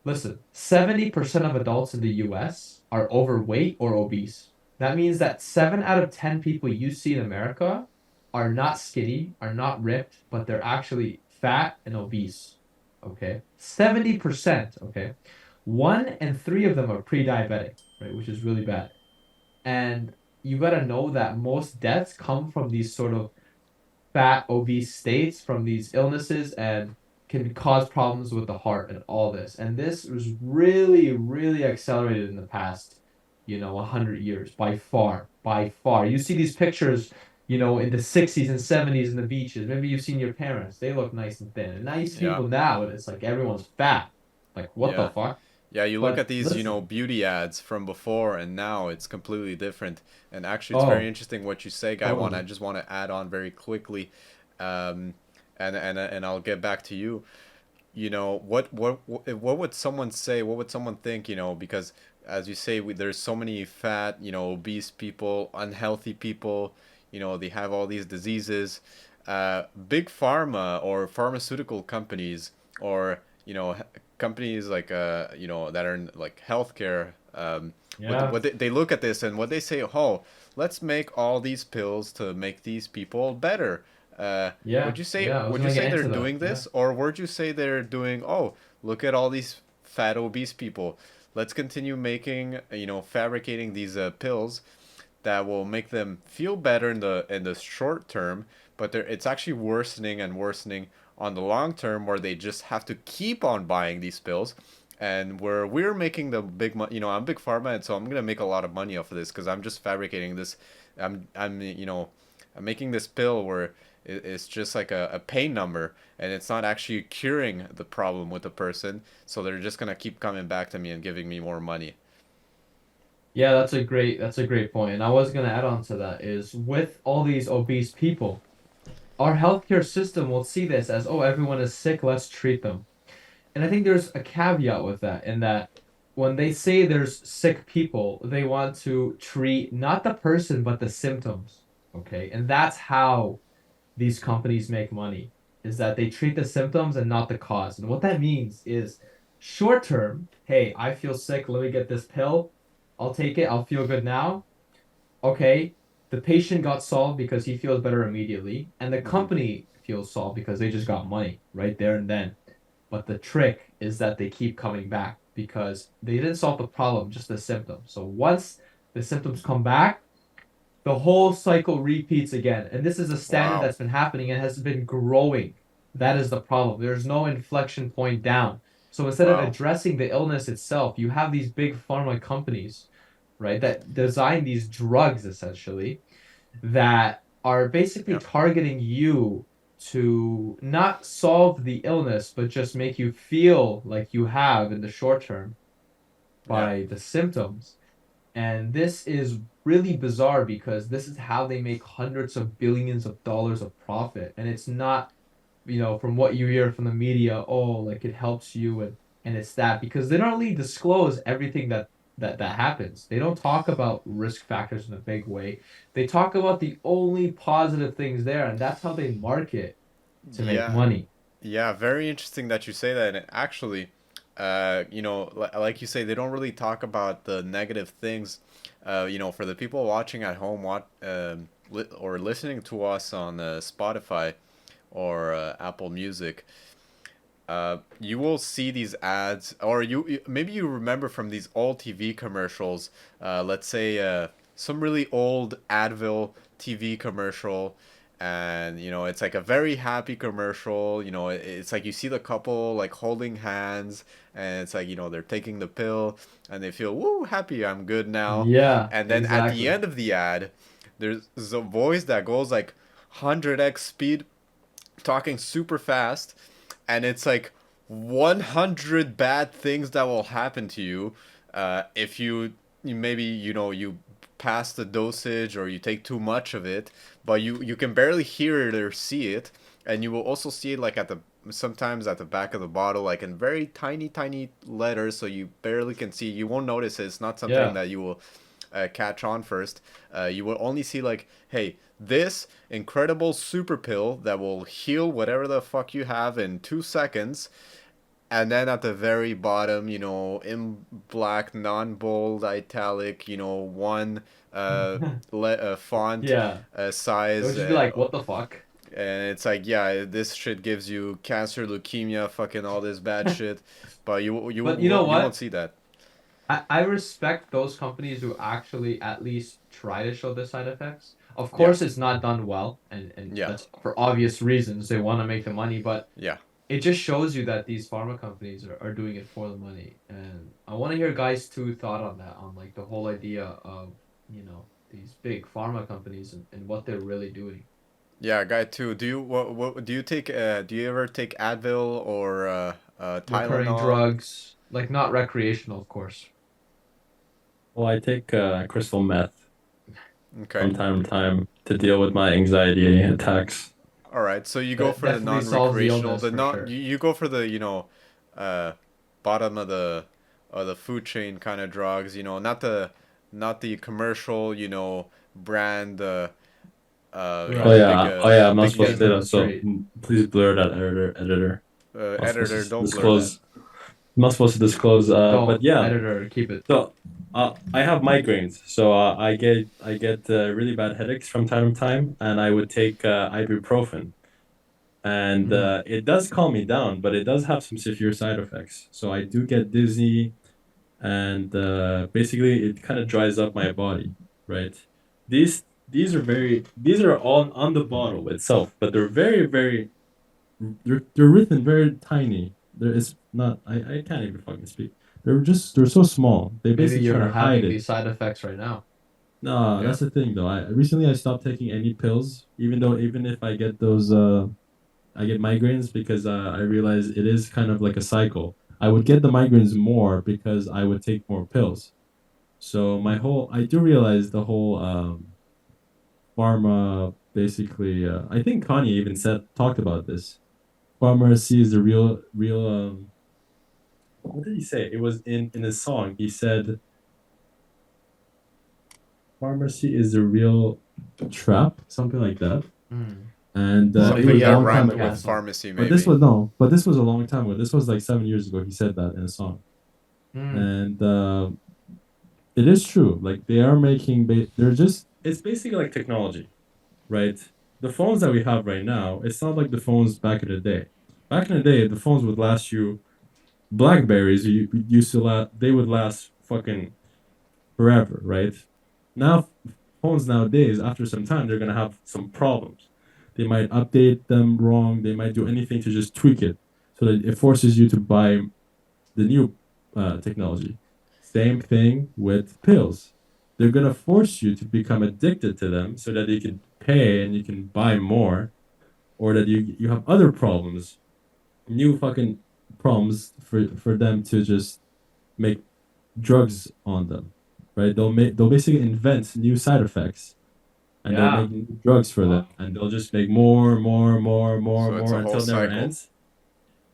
[SPEAKER 3] Listen, 70% of adults in the US are overweight or obese. That means that 7 out of 10 people you see in America are not skinny, are not ripped, but they're actually fat and obese. Okay? 70%, okay? 1 and 3 of them are pre-diabetic, right, which is really bad. And you got to know that most deaths come from these sort of fat, obese states from these illnesses and can cause problems with the heart and all this. And this was really, really accelerated in the past, 100 years by far, by far. You see these pictures, in the 60s and 70s in the beaches. Maybe you've seen your parents. They look nice and thin. And now you see
[SPEAKER 1] Yeah.
[SPEAKER 3] people now and it's like everyone's fat. Like, what the
[SPEAKER 1] Yeah.
[SPEAKER 3] fuck?
[SPEAKER 1] Yeah, you look
[SPEAKER 3] But
[SPEAKER 1] at these,
[SPEAKER 3] listen,
[SPEAKER 1] beauty ads from before and now it's completely different. And actually, it's very
[SPEAKER 3] oh,
[SPEAKER 1] interesting what you say, Guy One. I
[SPEAKER 3] totally.
[SPEAKER 1] just want to add on very quickly, um, and I'll get back to you. What would someone say? What would someone think? Because as you say, there's so many fat, obese people, unhealthy people. They have all these diseases. Big pharma or pharmaceutical companies or companies like that are in like healthcare.
[SPEAKER 3] Yeah,
[SPEAKER 1] They look at this and what they say, oh, let's make all these pills to make these people better.
[SPEAKER 3] yeah, yeah. I was
[SPEAKER 1] Would you
[SPEAKER 3] gonna get
[SPEAKER 1] say they're
[SPEAKER 3] into that.
[SPEAKER 1] doing
[SPEAKER 3] Yeah.
[SPEAKER 1] this, or would you say they're doing? Oh, look at all these fat obese people. Let's continue making, fabricating these pills that will make them feel better in the short term, but it's actually worsening and worsening on the long term, where they just have to keep on buying these pills, and where we're making the big money. I'm big pharma, and so I'm gonna make a lot of money off of this because I'm just fabricating this. I'm making this pill where it's just like a pain number, and it's not actually curing the problem with the person. So they're just gonna keep coming back to me and giving me more money.
[SPEAKER 3] Yeah, that's a great point. And I was gonna add on to that is with all these obese people, our healthcare system will see this as, oh, everyone is sick, let's treat them. And I think there's a caveat with that, in that when they say there's sick people, they want to treat not the person, but the symptoms. Okay. And that's how these companies make money, is that they treat the symptoms and not the cause. And what that means is short term, hey, I feel sick, let me get this pill. I'll take it, I'll feel good now. Okay, the patient got solved because he feels better immediately, and the
[SPEAKER 1] Hmm.
[SPEAKER 3] company feels solved because they just got money right there and then. But the trick is that they keep coming back because they didn't solve the problem, just the symptoms. So once the symptoms come back, the whole cycle repeats again. And this is a standard
[SPEAKER 1] Wow.
[SPEAKER 3] that's been happening and has been growing. That is the problem. There's no inflection point down. So instead of
[SPEAKER 1] Wow.
[SPEAKER 3] addressing the illness itself, you have these big pharma companies, right, that design these drugs essentially that are basically
[SPEAKER 1] Yeah.
[SPEAKER 3] targeting you to not solve the illness, but just make you feel like you have in the short term
[SPEAKER 1] Yeah.
[SPEAKER 3] by the symptoms. And this is really bizarre because this is how they make hundreds of billions of dollars of profit. And it's not, from what you hear from the media, oh, like it helps you and it's that because they don't really disclose everything that happens. They don't talk about risk factors in a big way. They talk about the only positive things there, and that's how they market to make
[SPEAKER 1] Yeah.
[SPEAKER 3] money.
[SPEAKER 1] Yeah, very interesting that you say that. And actually, like you say, they don't really talk about the negative things. For the people watching at home, or listening to us on Spotify or Apple Music, you will see these ads, or maybe you remember from these old TV commercials. Let's say some really old Advil TV commercial, and it's like a very happy commercial. It's like you see the couple like holding hands, and it's like they're taking the pill, and they feel woo happy, I'm good now.
[SPEAKER 3] Yeah,
[SPEAKER 1] And then at the
[SPEAKER 3] exactly.
[SPEAKER 1] end of the ad, there's a voice that goes like 100x speed, talking super fast, and it's like 100 bad things that will happen to you if you maybe you pass the dosage or you take too much of it, but you can barely hear it or see it. And you will also see it like sometimes at the back of the bottle, like in very tiny letters, so you barely can see. You won't notice it. It's not something
[SPEAKER 3] Yeah.
[SPEAKER 1] that you will catch on first. You will only see like, hey, this incredible super pill that will heal whatever the fuck you have in 2 seconds. And then at the very bottom, in black, non-bold, italic, one font
[SPEAKER 3] Yeah. It would
[SPEAKER 1] size,
[SPEAKER 3] just be like, what the fuck?
[SPEAKER 1] and it's like, yeah, this shit gives you cancer, leukemia, fucking all this bad shit, but
[SPEAKER 3] But you know
[SPEAKER 1] you won't
[SPEAKER 3] what?
[SPEAKER 1] see that.
[SPEAKER 3] I respect those companies who actually at least try to show the side effects. Of
[SPEAKER 1] Yeah,
[SPEAKER 3] course, it's not done well, and
[SPEAKER 1] yeah,
[SPEAKER 3] that's for obvious reasons. They want to make the money, but
[SPEAKER 1] yeah.
[SPEAKER 3] it just shows you that these pharma companies are doing it for the money. And I want to hear guys' two thought on that, on like the whole idea of, these big pharma companies and what they're really doing.
[SPEAKER 1] Yeah, guy too. What do you take? Do you ever take Advil or
[SPEAKER 3] Recurring
[SPEAKER 1] Tylenol?
[SPEAKER 3] drugs. Like not recreational, of course.
[SPEAKER 2] Well, I take crystal meth
[SPEAKER 1] Okay.
[SPEAKER 2] from time to time to deal with my anxiety attacks.
[SPEAKER 1] All right. So you go
[SPEAKER 3] That
[SPEAKER 1] for the
[SPEAKER 3] definitely solves the
[SPEAKER 1] non-recreational,
[SPEAKER 3] illness
[SPEAKER 1] the
[SPEAKER 3] for
[SPEAKER 1] not
[SPEAKER 3] sure.
[SPEAKER 1] you go for the uh, bottom of the food chain kind of drugs. Not the commercial, brand.
[SPEAKER 2] Oh
[SPEAKER 3] Right.
[SPEAKER 2] yeah, oh yeah. I'm not
[SPEAKER 1] Big
[SPEAKER 2] supposed to
[SPEAKER 3] Shitting
[SPEAKER 2] say
[SPEAKER 1] name
[SPEAKER 3] from the
[SPEAKER 2] that. So
[SPEAKER 3] street.
[SPEAKER 2] please blur that, editor. I'm not supposed
[SPEAKER 1] editor.
[SPEAKER 2] to
[SPEAKER 1] Don't blur that.
[SPEAKER 2] disclose. I'm not supposed to disclose. But
[SPEAKER 3] Don't,
[SPEAKER 2] yeah.
[SPEAKER 3] editor, keep it.
[SPEAKER 2] So, I have migraines, so I get really bad headaches from time to time, and I would take ibuprofen, and
[SPEAKER 3] Mm.
[SPEAKER 2] it does calm me down, but it does have some severe side effects. So I do get dizzy, and basically it kind of dries up my body, right? These are all on the bottle itself, but they're they're written very tiny. There is not I can't even fucking speak. They're so small. They
[SPEAKER 3] Maybe
[SPEAKER 2] basically trying
[SPEAKER 3] you're
[SPEAKER 2] to hide
[SPEAKER 3] having
[SPEAKER 2] it.
[SPEAKER 3] these side effects right now.
[SPEAKER 2] No,
[SPEAKER 1] Yeah.
[SPEAKER 2] that's the thing though. I recently I stopped taking any pills, even if I get those I get migraines because I realize it is kind of like a cycle. I would get the migraines more because I would take more pills. So I do realize the whole pharma basically. I think Kanye even said talked about this. Pharmacy is the real. What did he say? It was in his song. He said pharmacy is the real trap, something like that.
[SPEAKER 3] Mm.
[SPEAKER 2] And it
[SPEAKER 1] Something
[SPEAKER 2] was
[SPEAKER 3] Something
[SPEAKER 2] a
[SPEAKER 1] that
[SPEAKER 3] about
[SPEAKER 2] long time
[SPEAKER 1] rhymed with
[SPEAKER 2] ago.
[SPEAKER 3] sarcasm.
[SPEAKER 1] pharmacy,
[SPEAKER 2] But this
[SPEAKER 1] maybe.
[SPEAKER 2] was no, but this was a long time ago. This was like 7 years ago. He said that in a song,
[SPEAKER 3] Mm.
[SPEAKER 2] and it is true. Like they are making, they're just. It's basically like technology, right? The phones that we have right now, it's not like the phones back in the day. Back in the day, the phones would last you. Blackberries used to last. They would last fucking forever, right? Now, phones nowadays, after some time, they're gonna have some problems. They might update them wrong. They might do anything to just tweak it so that it forces you to buy the new technology. Same thing with pills. They're gonna force you to become addicted to them so that you can pay and you can buy more, or that you have other problems, new fucking problems for them to just make drugs on them, right? They'll basically invent new side effects and they'll
[SPEAKER 3] Yeah.
[SPEAKER 2] make new drugs for them and they'll just make more, more, more, more,
[SPEAKER 1] So it's
[SPEAKER 2] more
[SPEAKER 1] a whole
[SPEAKER 2] until it never
[SPEAKER 1] cycle.
[SPEAKER 2] ends.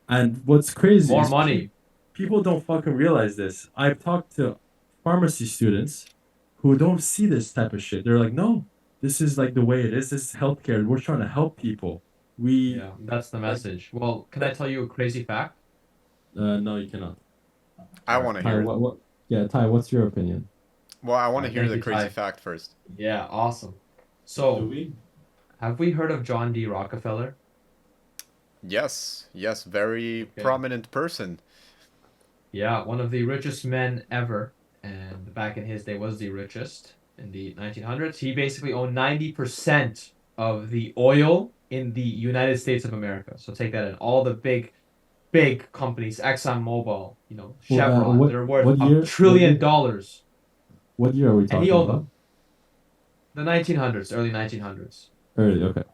[SPEAKER 2] And what's crazy
[SPEAKER 3] More
[SPEAKER 2] is
[SPEAKER 3] money.
[SPEAKER 2] people don't fucking realize this. I've talked to pharmacy students who don't see this type of shit. They're like, no, this is like the way it is. This is healthcare. We're trying to help people. We
[SPEAKER 3] Yeah, that's the
[SPEAKER 2] like,
[SPEAKER 3] message. Well, can I tell you a crazy fact?
[SPEAKER 2] no, you cannot.
[SPEAKER 1] I
[SPEAKER 3] All right.
[SPEAKER 1] want to
[SPEAKER 2] Ty,
[SPEAKER 1] hear it.
[SPEAKER 2] what, yeah, Ty, what's your opinion?
[SPEAKER 1] Well, I
[SPEAKER 3] All
[SPEAKER 1] want to
[SPEAKER 3] right.
[SPEAKER 1] hear
[SPEAKER 3] Thank
[SPEAKER 1] the
[SPEAKER 3] you,
[SPEAKER 1] crazy
[SPEAKER 3] Ty.
[SPEAKER 1] fact first.
[SPEAKER 3] Yeah, awesome.
[SPEAKER 2] Do
[SPEAKER 3] So,
[SPEAKER 2] we?
[SPEAKER 3] have we heard of John D. Rockefeller?
[SPEAKER 1] Yes, yes, very
[SPEAKER 3] Okay.
[SPEAKER 1] prominent person.
[SPEAKER 3] Yeah, one of the richest men ever, and back in his day was the richest in the 1900s. He basically owned 90% of the oil in the United States of America. So take that in. All the big companies, ExxonMobil,
[SPEAKER 2] Well,
[SPEAKER 3] Chevron, they're worth
[SPEAKER 2] what
[SPEAKER 3] a
[SPEAKER 2] year?
[SPEAKER 3] trillion dollars,
[SPEAKER 2] What year are we
[SPEAKER 3] and he
[SPEAKER 2] talking
[SPEAKER 3] owned
[SPEAKER 2] about?
[SPEAKER 3] them. The 1900s, early 1900s.
[SPEAKER 2] Early, okay.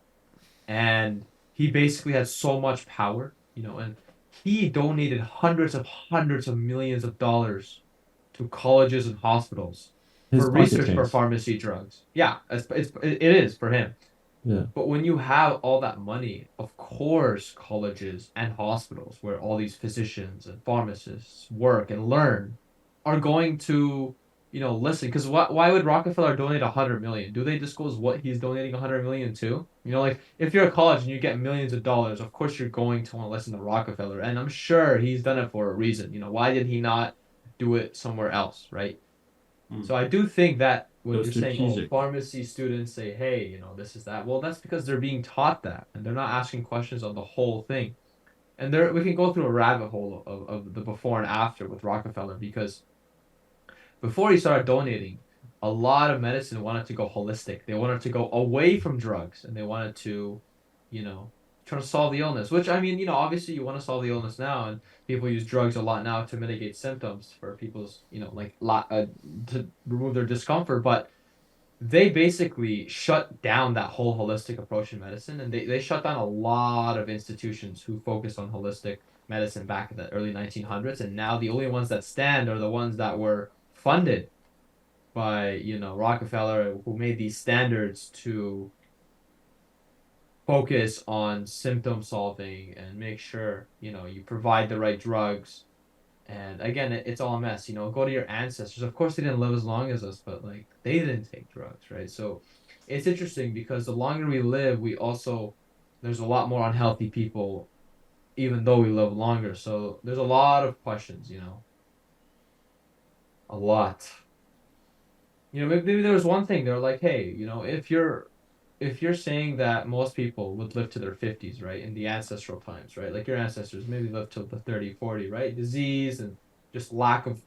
[SPEAKER 3] And he basically had so much power, and he donated hundreds of millions of dollars to colleges and hospitals
[SPEAKER 2] His
[SPEAKER 3] for
[SPEAKER 2] pocket
[SPEAKER 3] research for
[SPEAKER 2] change.
[SPEAKER 3] pharmacy drugs. Yeah, it is for him.
[SPEAKER 2] Yeah.
[SPEAKER 3] But when you have all that money, of course, colleges and hospitals where all these physicians and pharmacists work and learn are going to, listen. Because why would Rockefeller donate 100 million? Do they disclose what he's donating 100 million to? Like if you're a college and you get millions of dollars, of course you're going to want to listen to Rockefeller. And I'm sure he's done it for a reason. Why did he not do it somewhere else, right?
[SPEAKER 2] Mm.
[SPEAKER 3] So I do think that
[SPEAKER 2] It
[SPEAKER 3] when
[SPEAKER 2] was
[SPEAKER 3] you're saying, oh,
[SPEAKER 2] strategic.
[SPEAKER 3] pharmacy students say, hey, this is that, well, that's because they're being taught that and they're not asking questions on the whole thing. And we can go through a rabbit hole of the before and after with Rockefeller because before he started donating, a lot of medicine wanted to go holistic. They wanted to go away from drugs and they wanted to, you know, try to solve the illness. Which I mean, obviously you want to solve the illness now, and people use drugs a lot now to mitigate symptoms for people's, to remove their discomfort. But they basically shut down that whole holistic approach in medicine, and they shut down a lot of institutions who focus on holistic. medicine back in the early 1900s, and now the only ones that stand are the ones that were funded by, Rockefeller, who made these standards to focus on symptom solving and make sure, you provide the right drugs. And again, it's all a mess. Go to your ancestors. Of course, they didn't live as long as us, but like they didn't take drugs, right? So it's interesting because the longer we live, there's a lot more unhealthy people, even though we live longer. So there's a lot of questions, a lot. Maybe there was one thing. They're like, hey, if you're saying that most people would live to their 50s, right, in the ancestral times, right, like your ancestors maybe lived till the 30, 40, right, disease and just lack of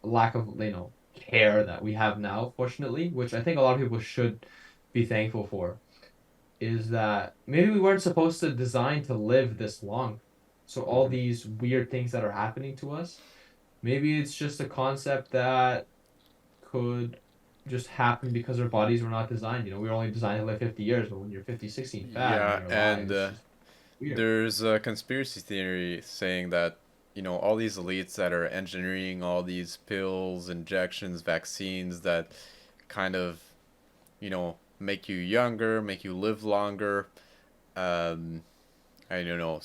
[SPEAKER 3] care that we have now, fortunately, which I think a lot of people should be thankful for, is that maybe we weren't supposed to design to live this long. So all
[SPEAKER 1] Hmm.
[SPEAKER 3] these weird things that are happening to us, maybe it's just a concept that could just happen because our bodies were not designed. We were only designed to live 50 years, but when you're 50, 60 and fat and
[SPEAKER 1] Yeah,
[SPEAKER 3] you're alive,
[SPEAKER 1] and
[SPEAKER 3] it's just weird.
[SPEAKER 1] there's a conspiracy theory saying that, all these elites that are engineering all these pills, injections, vaccines that kind of, make you younger, make you live longer. Um, I don't know.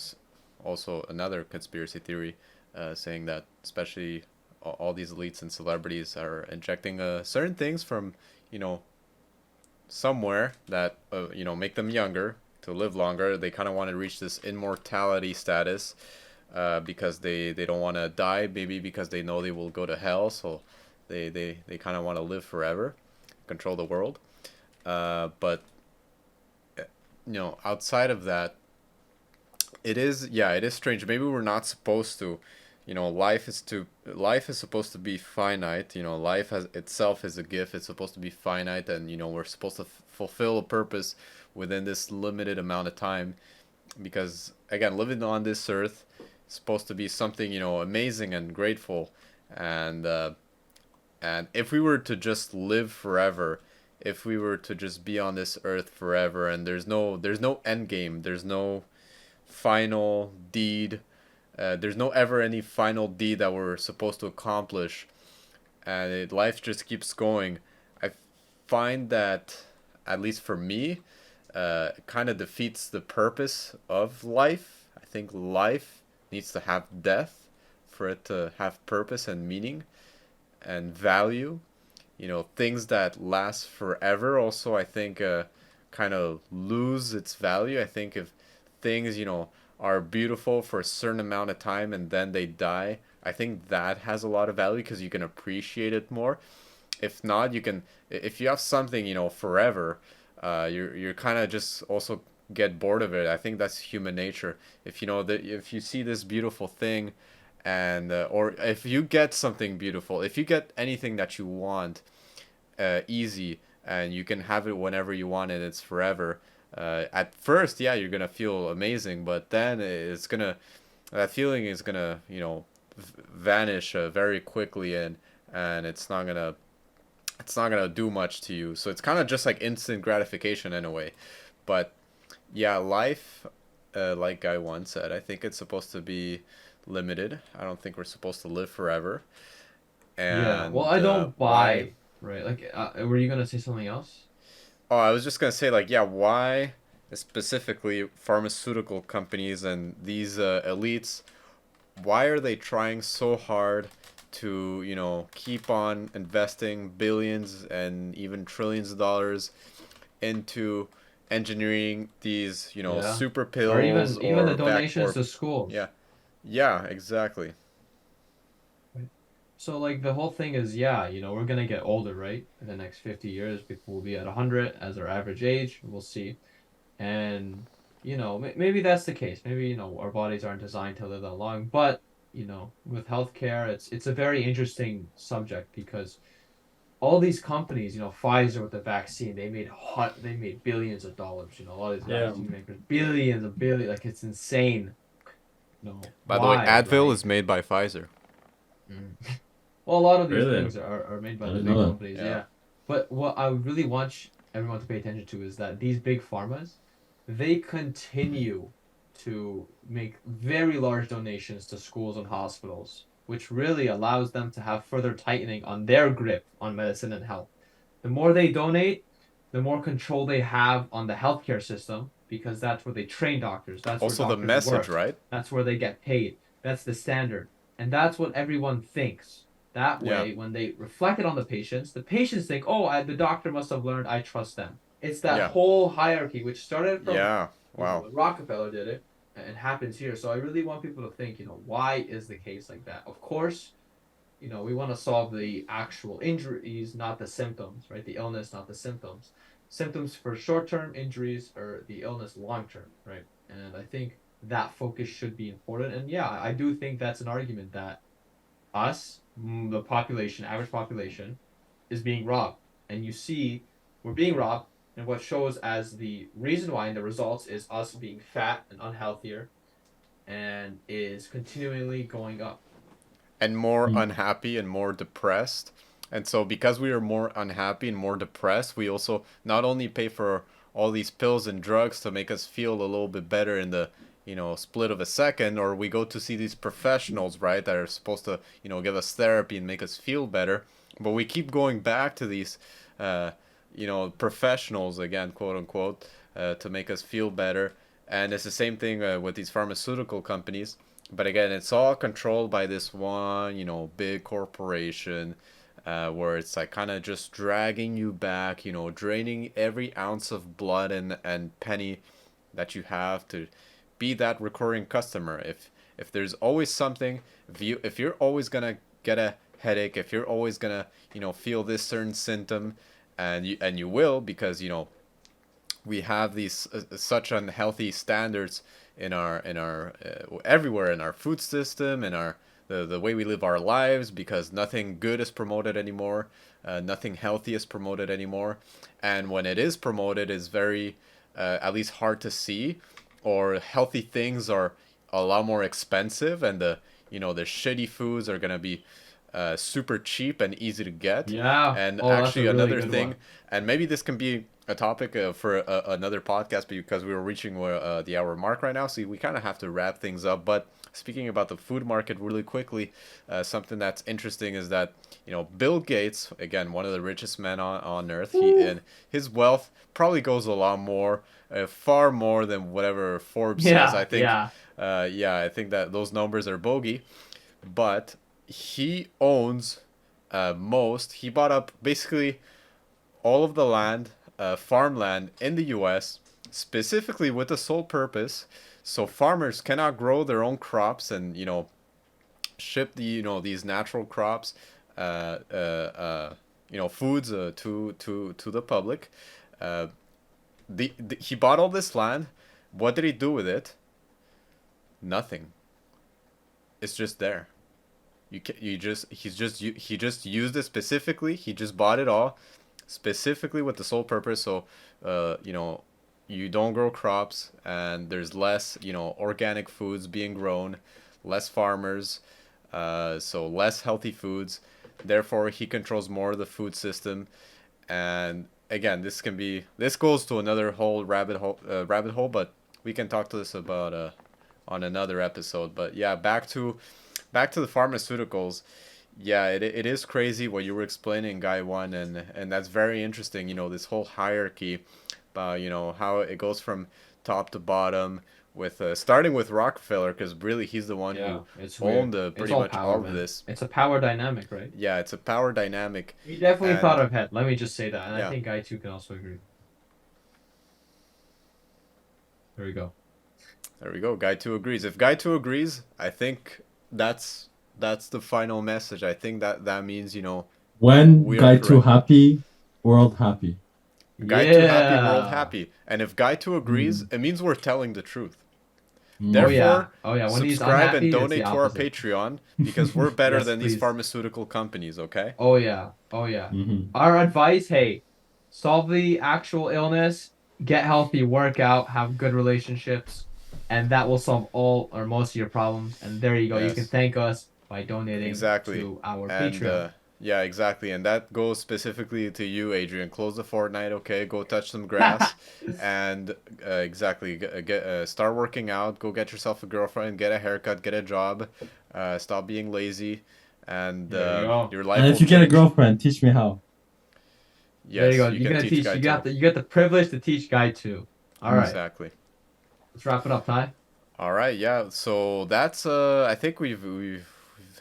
[SPEAKER 1] Also, another conspiracy theory saying that, especially all these elites and celebrities are injecting certain things from, you know, somewhere that, make them younger to live longer. They kind of want to reach this immortality status because they don't want to die, maybe because they know they will go to hell. So they kind of want to live forever, control the world. But, outside of that, it is strange. Maybe we're not supposed to, life is supposed to be finite. Life has itself is a gift. It's supposed to be finite, and we're supposed to fulfill a purpose within this limited amount of time. Because again, living on this earth is supposed to be something amazing and grateful, and if we were to just live forever, if we were to just be on this earth forever, and there's no end game, there's no final deed. There's no ever any final deed that we're supposed to accomplish, and life just keeps going. I find that, at least for me, kind of defeats the purpose of life. I think life needs to have death for it to have purpose and meaning and value. Things that last forever also, I think, kind of lose its value. I think if things, are beautiful for a certain amount of time and then they die, I think that has a lot of value because you can appreciate it more. If not, if you have something, forever, you're kind of just also get bored of it. I think that's human nature. If you see this beautiful thing, and or if you get something beautiful, if you get anything that you want, easy, and you can have it whenever you want and it's forever. At first, yeah, you're gonna feel amazing, but then that feeling is gonna vanish very quickly, and it's not gonna do much to you. So it's kind of just like instant gratification in a way. But yeah, life, like I once said, I think it's supposed to be limited. I don't think we're supposed to live forever.
[SPEAKER 3] Yeah, well,
[SPEAKER 1] And
[SPEAKER 3] I don't
[SPEAKER 1] why?
[SPEAKER 3] buy, right? Like, were you gonna say something else?
[SPEAKER 1] Oh, I was just gonna say, like, yeah, why specifically pharmaceutical companies and these elites, why are they trying so hard to, keep on investing billions and even trillions of dollars into engineering these,
[SPEAKER 3] Yeah,
[SPEAKER 1] super
[SPEAKER 3] or
[SPEAKER 1] pills
[SPEAKER 3] even the
[SPEAKER 1] or
[SPEAKER 3] donations to
[SPEAKER 1] yeah,
[SPEAKER 3] schools.
[SPEAKER 1] yeah, exactly.
[SPEAKER 3] Right. So like the whole thing is, yeah, we're gonna get older, right? In the next 50 years, people will be at 100 as our average age. We'll see. And, maybe that's the case. Maybe, our bodies aren't designed to live that long. But, with healthcare, it's a very interesting subject because all these companies, Pfizer with the vaccine, they made billions of dollars. A lot of these
[SPEAKER 2] Yeah,
[SPEAKER 3] vaccine makers, billions of billions, like it's insane.
[SPEAKER 1] By the way,
[SPEAKER 3] Why,
[SPEAKER 1] Advil
[SPEAKER 3] right?
[SPEAKER 1] is made by Pfizer.
[SPEAKER 3] Mm. Well, a lot of these
[SPEAKER 2] really.
[SPEAKER 3] things are made
[SPEAKER 2] I
[SPEAKER 3] by the
[SPEAKER 2] didn't
[SPEAKER 3] big
[SPEAKER 2] know that.
[SPEAKER 3] companies,
[SPEAKER 1] Yeah.
[SPEAKER 3] yeah. But what I really want everyone to pay attention to is that these big pharmas, they continue to make very large donations to schools and hospitals, which really allows them to have further tightening on their grip on medicine and health. The more they donate, the more control they have on the healthcare system, because that's where they train doctors. That's where
[SPEAKER 1] Also the
[SPEAKER 3] doctors
[SPEAKER 1] message,
[SPEAKER 3] work.
[SPEAKER 1] right?
[SPEAKER 3] That's where they get paid. That's the standard. And that's what everyone thinks. That
[SPEAKER 1] Yeah.
[SPEAKER 3] way, when they reflect it on the patients think, oh, the doctor must have learned, I trust them. It's that
[SPEAKER 1] Yeah.
[SPEAKER 3] whole hierarchy, which started from
[SPEAKER 1] Yeah. Wow.
[SPEAKER 3] when Rockefeller did it, and happens here. So I really want people to think, why is the case like that? Of course, we want to solve the actual injuries, not the symptoms, right? The illness, not the symptoms. Symptoms for short-term injuries, or the illness long-term, right? And I think that focus should be important. And yeah, I do think that's an argument that us, the population, average population, is being robbed. And you see, we're being robbed, and what shows as the reason why in the results is us being fat and unhealthier, and is continually going up.
[SPEAKER 1] And more unhappy and more depressed. And so because we are more unhappy and more depressed, we also not only pay for all these pills and drugs to make us feel a little bit better in the split of a second, or we go to see these professionals, right, that are supposed to give us therapy and make us feel better, but we keep going back to these professionals again, quote unquote, to make us feel better. And it's the same thing with these pharmaceutical companies. But again, it's all controlled by this one, big corporation, where it's like kind of just dragging you back, draining every ounce of blood and penny that you have to be that recurring customer. If there's always something, if you're always gonna get a headache, if you're always gonna feel this certain symptom, and you will, because we have these such unhealthy standards in our everywhere, in our food system, in our the way we live our lives, because nothing good is promoted anymore, nothing healthy is promoted anymore, and when it is promoted, is very at least hard to see, or healthy things are a lot more expensive, and the shitty foods are gonna be super cheap and easy to get.
[SPEAKER 3] Yeah.
[SPEAKER 1] And
[SPEAKER 3] Oh, that's a
[SPEAKER 1] actually,
[SPEAKER 3] really
[SPEAKER 1] another
[SPEAKER 3] good
[SPEAKER 1] thing,
[SPEAKER 3] one.
[SPEAKER 1] and maybe this can be a topic for another podcast, because we were reaching the hour mark right now, so we kind of have to wrap things up. But speaking about the food market really quickly, something that's interesting is that Bill Gates, again, one of the richest men on earth, and his wealth probably goes a lot more, far more than whatever Forbes says. I think,
[SPEAKER 3] Yeah.
[SPEAKER 1] yeah, I think that those numbers are bogey, but he owns he bought up basically all of the land, farmland in the U.S., specifically with the sole purpose so farmers cannot grow their own crops and ship these natural crops, foods to the public. He bought all this land. What did he do with it? Nothing. It's just there. He just used it specifically. He just bought it all specifically with the sole purpose so you don't grow crops, and there's less organic foods being grown, less farmers, so less healthy foods. Therefore, he controls more of the food system. And again, this goes to another whole rabbit hole, but we can talk to this about on another episode. But yeah, back to the pharmaceuticals. Yeah, it is crazy what you were explaining, Guy One, and that's very interesting. This whole hierarchy, how it goes from top to bottom, with starting with Rockefeller, because really he's the one
[SPEAKER 3] Yeah.
[SPEAKER 1] who
[SPEAKER 3] It's weird.
[SPEAKER 1] owned
[SPEAKER 3] It's
[SPEAKER 1] pretty
[SPEAKER 3] all
[SPEAKER 1] much
[SPEAKER 3] power,
[SPEAKER 1] all of
[SPEAKER 3] man.
[SPEAKER 1] this.
[SPEAKER 3] It's a power dynamic, right?
[SPEAKER 1] Yeah, it's a power dynamic,
[SPEAKER 3] He definitely thought
[SPEAKER 1] and
[SPEAKER 3] ahead. Let me just say that, and I
[SPEAKER 1] yeah,
[SPEAKER 3] think Guy too can also agree. There we go.
[SPEAKER 1] there we go. Guy Two agrees. If Guy Two agrees, I think that's the final message. I think that means
[SPEAKER 2] When
[SPEAKER 1] we are
[SPEAKER 2] guy too
[SPEAKER 1] correct.
[SPEAKER 2] happy, world happy.
[SPEAKER 1] Guy Two happy, world
[SPEAKER 3] Yeah.
[SPEAKER 1] happy. And if Guy Two agrees, it means we're telling the truth.
[SPEAKER 2] Mm.
[SPEAKER 3] Oh yeah.
[SPEAKER 1] Therefore,
[SPEAKER 3] Oh yeah. When he's
[SPEAKER 1] subscribe and
[SPEAKER 3] unhappy, it's the
[SPEAKER 1] donate to our
[SPEAKER 3] opposite.
[SPEAKER 1] Patreon, because we're better
[SPEAKER 3] Yes,
[SPEAKER 1] than these
[SPEAKER 3] please.
[SPEAKER 1] pharmaceutical companies, okay?
[SPEAKER 3] Oh yeah. Oh yeah.
[SPEAKER 2] Mhm.
[SPEAKER 3] Our advice, hey, solve the actual illness, get healthy, work out, have good relationships, and that will solve all or most of your problems. And there you go. You can
[SPEAKER 1] Yes,
[SPEAKER 3] thank us by donating
[SPEAKER 1] exactly.
[SPEAKER 3] to our
[SPEAKER 1] And
[SPEAKER 3] Patreon.
[SPEAKER 1] Yeah, exactly, and that goes specifically to you, Adrian. Close the Fortnite, okay? Go touch some grass, and exactly, start working out. Go get yourself a girlfriend, get a haircut, get a job. Stop being lazy, and
[SPEAKER 3] There you go.
[SPEAKER 1] your
[SPEAKER 2] And
[SPEAKER 1] life will
[SPEAKER 2] if you get a
[SPEAKER 1] change.
[SPEAKER 2] girlfriend, teach me how.
[SPEAKER 3] There you
[SPEAKER 1] Yes,
[SPEAKER 3] go.
[SPEAKER 1] you
[SPEAKER 3] You're
[SPEAKER 1] can
[SPEAKER 3] gonna
[SPEAKER 1] teach
[SPEAKER 3] teach.
[SPEAKER 1] guy
[SPEAKER 3] You
[SPEAKER 1] too.
[SPEAKER 3] got the privilege to teach guy too. All right.
[SPEAKER 1] Exactly.
[SPEAKER 3] Let's wrap it up, Ty.
[SPEAKER 1] All right, yeah. So that's I think we've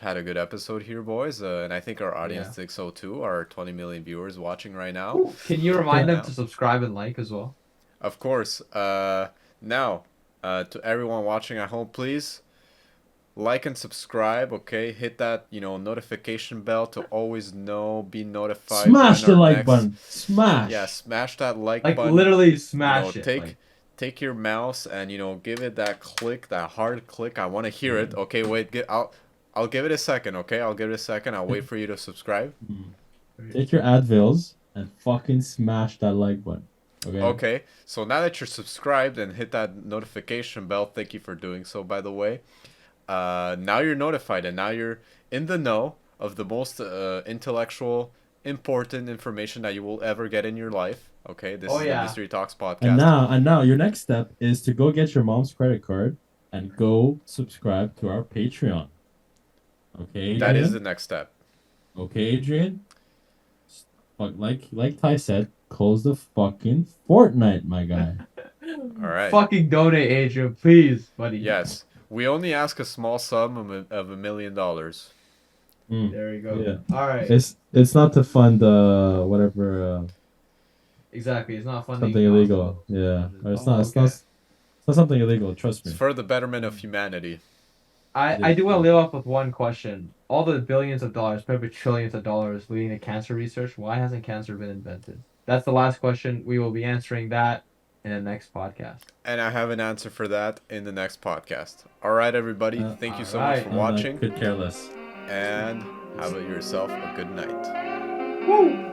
[SPEAKER 1] had a good episode here, boys, and I think our audience
[SPEAKER 3] Yeah.
[SPEAKER 1] thinks so too. Our 20 million viewers watching right now.
[SPEAKER 3] Can you remind them
[SPEAKER 1] Now.
[SPEAKER 3] to subscribe and like as well?
[SPEAKER 1] Of course. Now, to everyone watching at home, please like and subscribe. Okay, hit that notification bell to always be notified.
[SPEAKER 2] Smash
[SPEAKER 1] when
[SPEAKER 2] the
[SPEAKER 1] our
[SPEAKER 2] like
[SPEAKER 1] next...
[SPEAKER 2] button. Smash.
[SPEAKER 1] Yeah, smash that like
[SPEAKER 3] Like
[SPEAKER 1] button.
[SPEAKER 3] literally smash it.
[SPEAKER 1] Take
[SPEAKER 3] Like,
[SPEAKER 1] take your mouse and give it that click, that hard click. I want to hear it. Okay, wait. I'll give it a second. Okay, I'll give it a second. I'll wait for you to subscribe.
[SPEAKER 2] Take your Advils and fucking smash that like button. Okay.
[SPEAKER 1] Okay, so now that you're subscribed and hit that notification bell, thank you for doing so, by the way. Now you're notified and now you're in the know of the most intellectual, important information that you will ever get in your life. Okay, this is the Mystery Talks podcast.
[SPEAKER 2] And now your next step is to go get your mom's credit card and go subscribe to our Patreon. Okay, Adrian?
[SPEAKER 1] That is the next step.
[SPEAKER 2] Okay, Adrian. But like Ty said, close the fucking Fortnite, my guy.
[SPEAKER 1] All right.
[SPEAKER 3] fucking donate, Adrian, please, buddy.
[SPEAKER 1] Yes, we only ask a small sum of $1 million.
[SPEAKER 3] There you go.
[SPEAKER 2] Yeah.
[SPEAKER 3] All right.
[SPEAKER 2] It's not to fund whatever
[SPEAKER 3] Exactly. It's not funding
[SPEAKER 2] something illegal. Yeah. Or it's not something illegal, trust me.
[SPEAKER 1] It's for the betterment of humanity.
[SPEAKER 3] I do want to live up with one question. All the billions of dollars, probably trillions of dollars leading to cancer research, why hasn't cancer been invented? That's the last question. We will be answering that in the next podcast.
[SPEAKER 1] And I have an answer for that in the next podcast. All right, everybody. Thank you so much for watching.
[SPEAKER 2] Could care less.
[SPEAKER 1] And have yourself a good night.
[SPEAKER 3] Woo!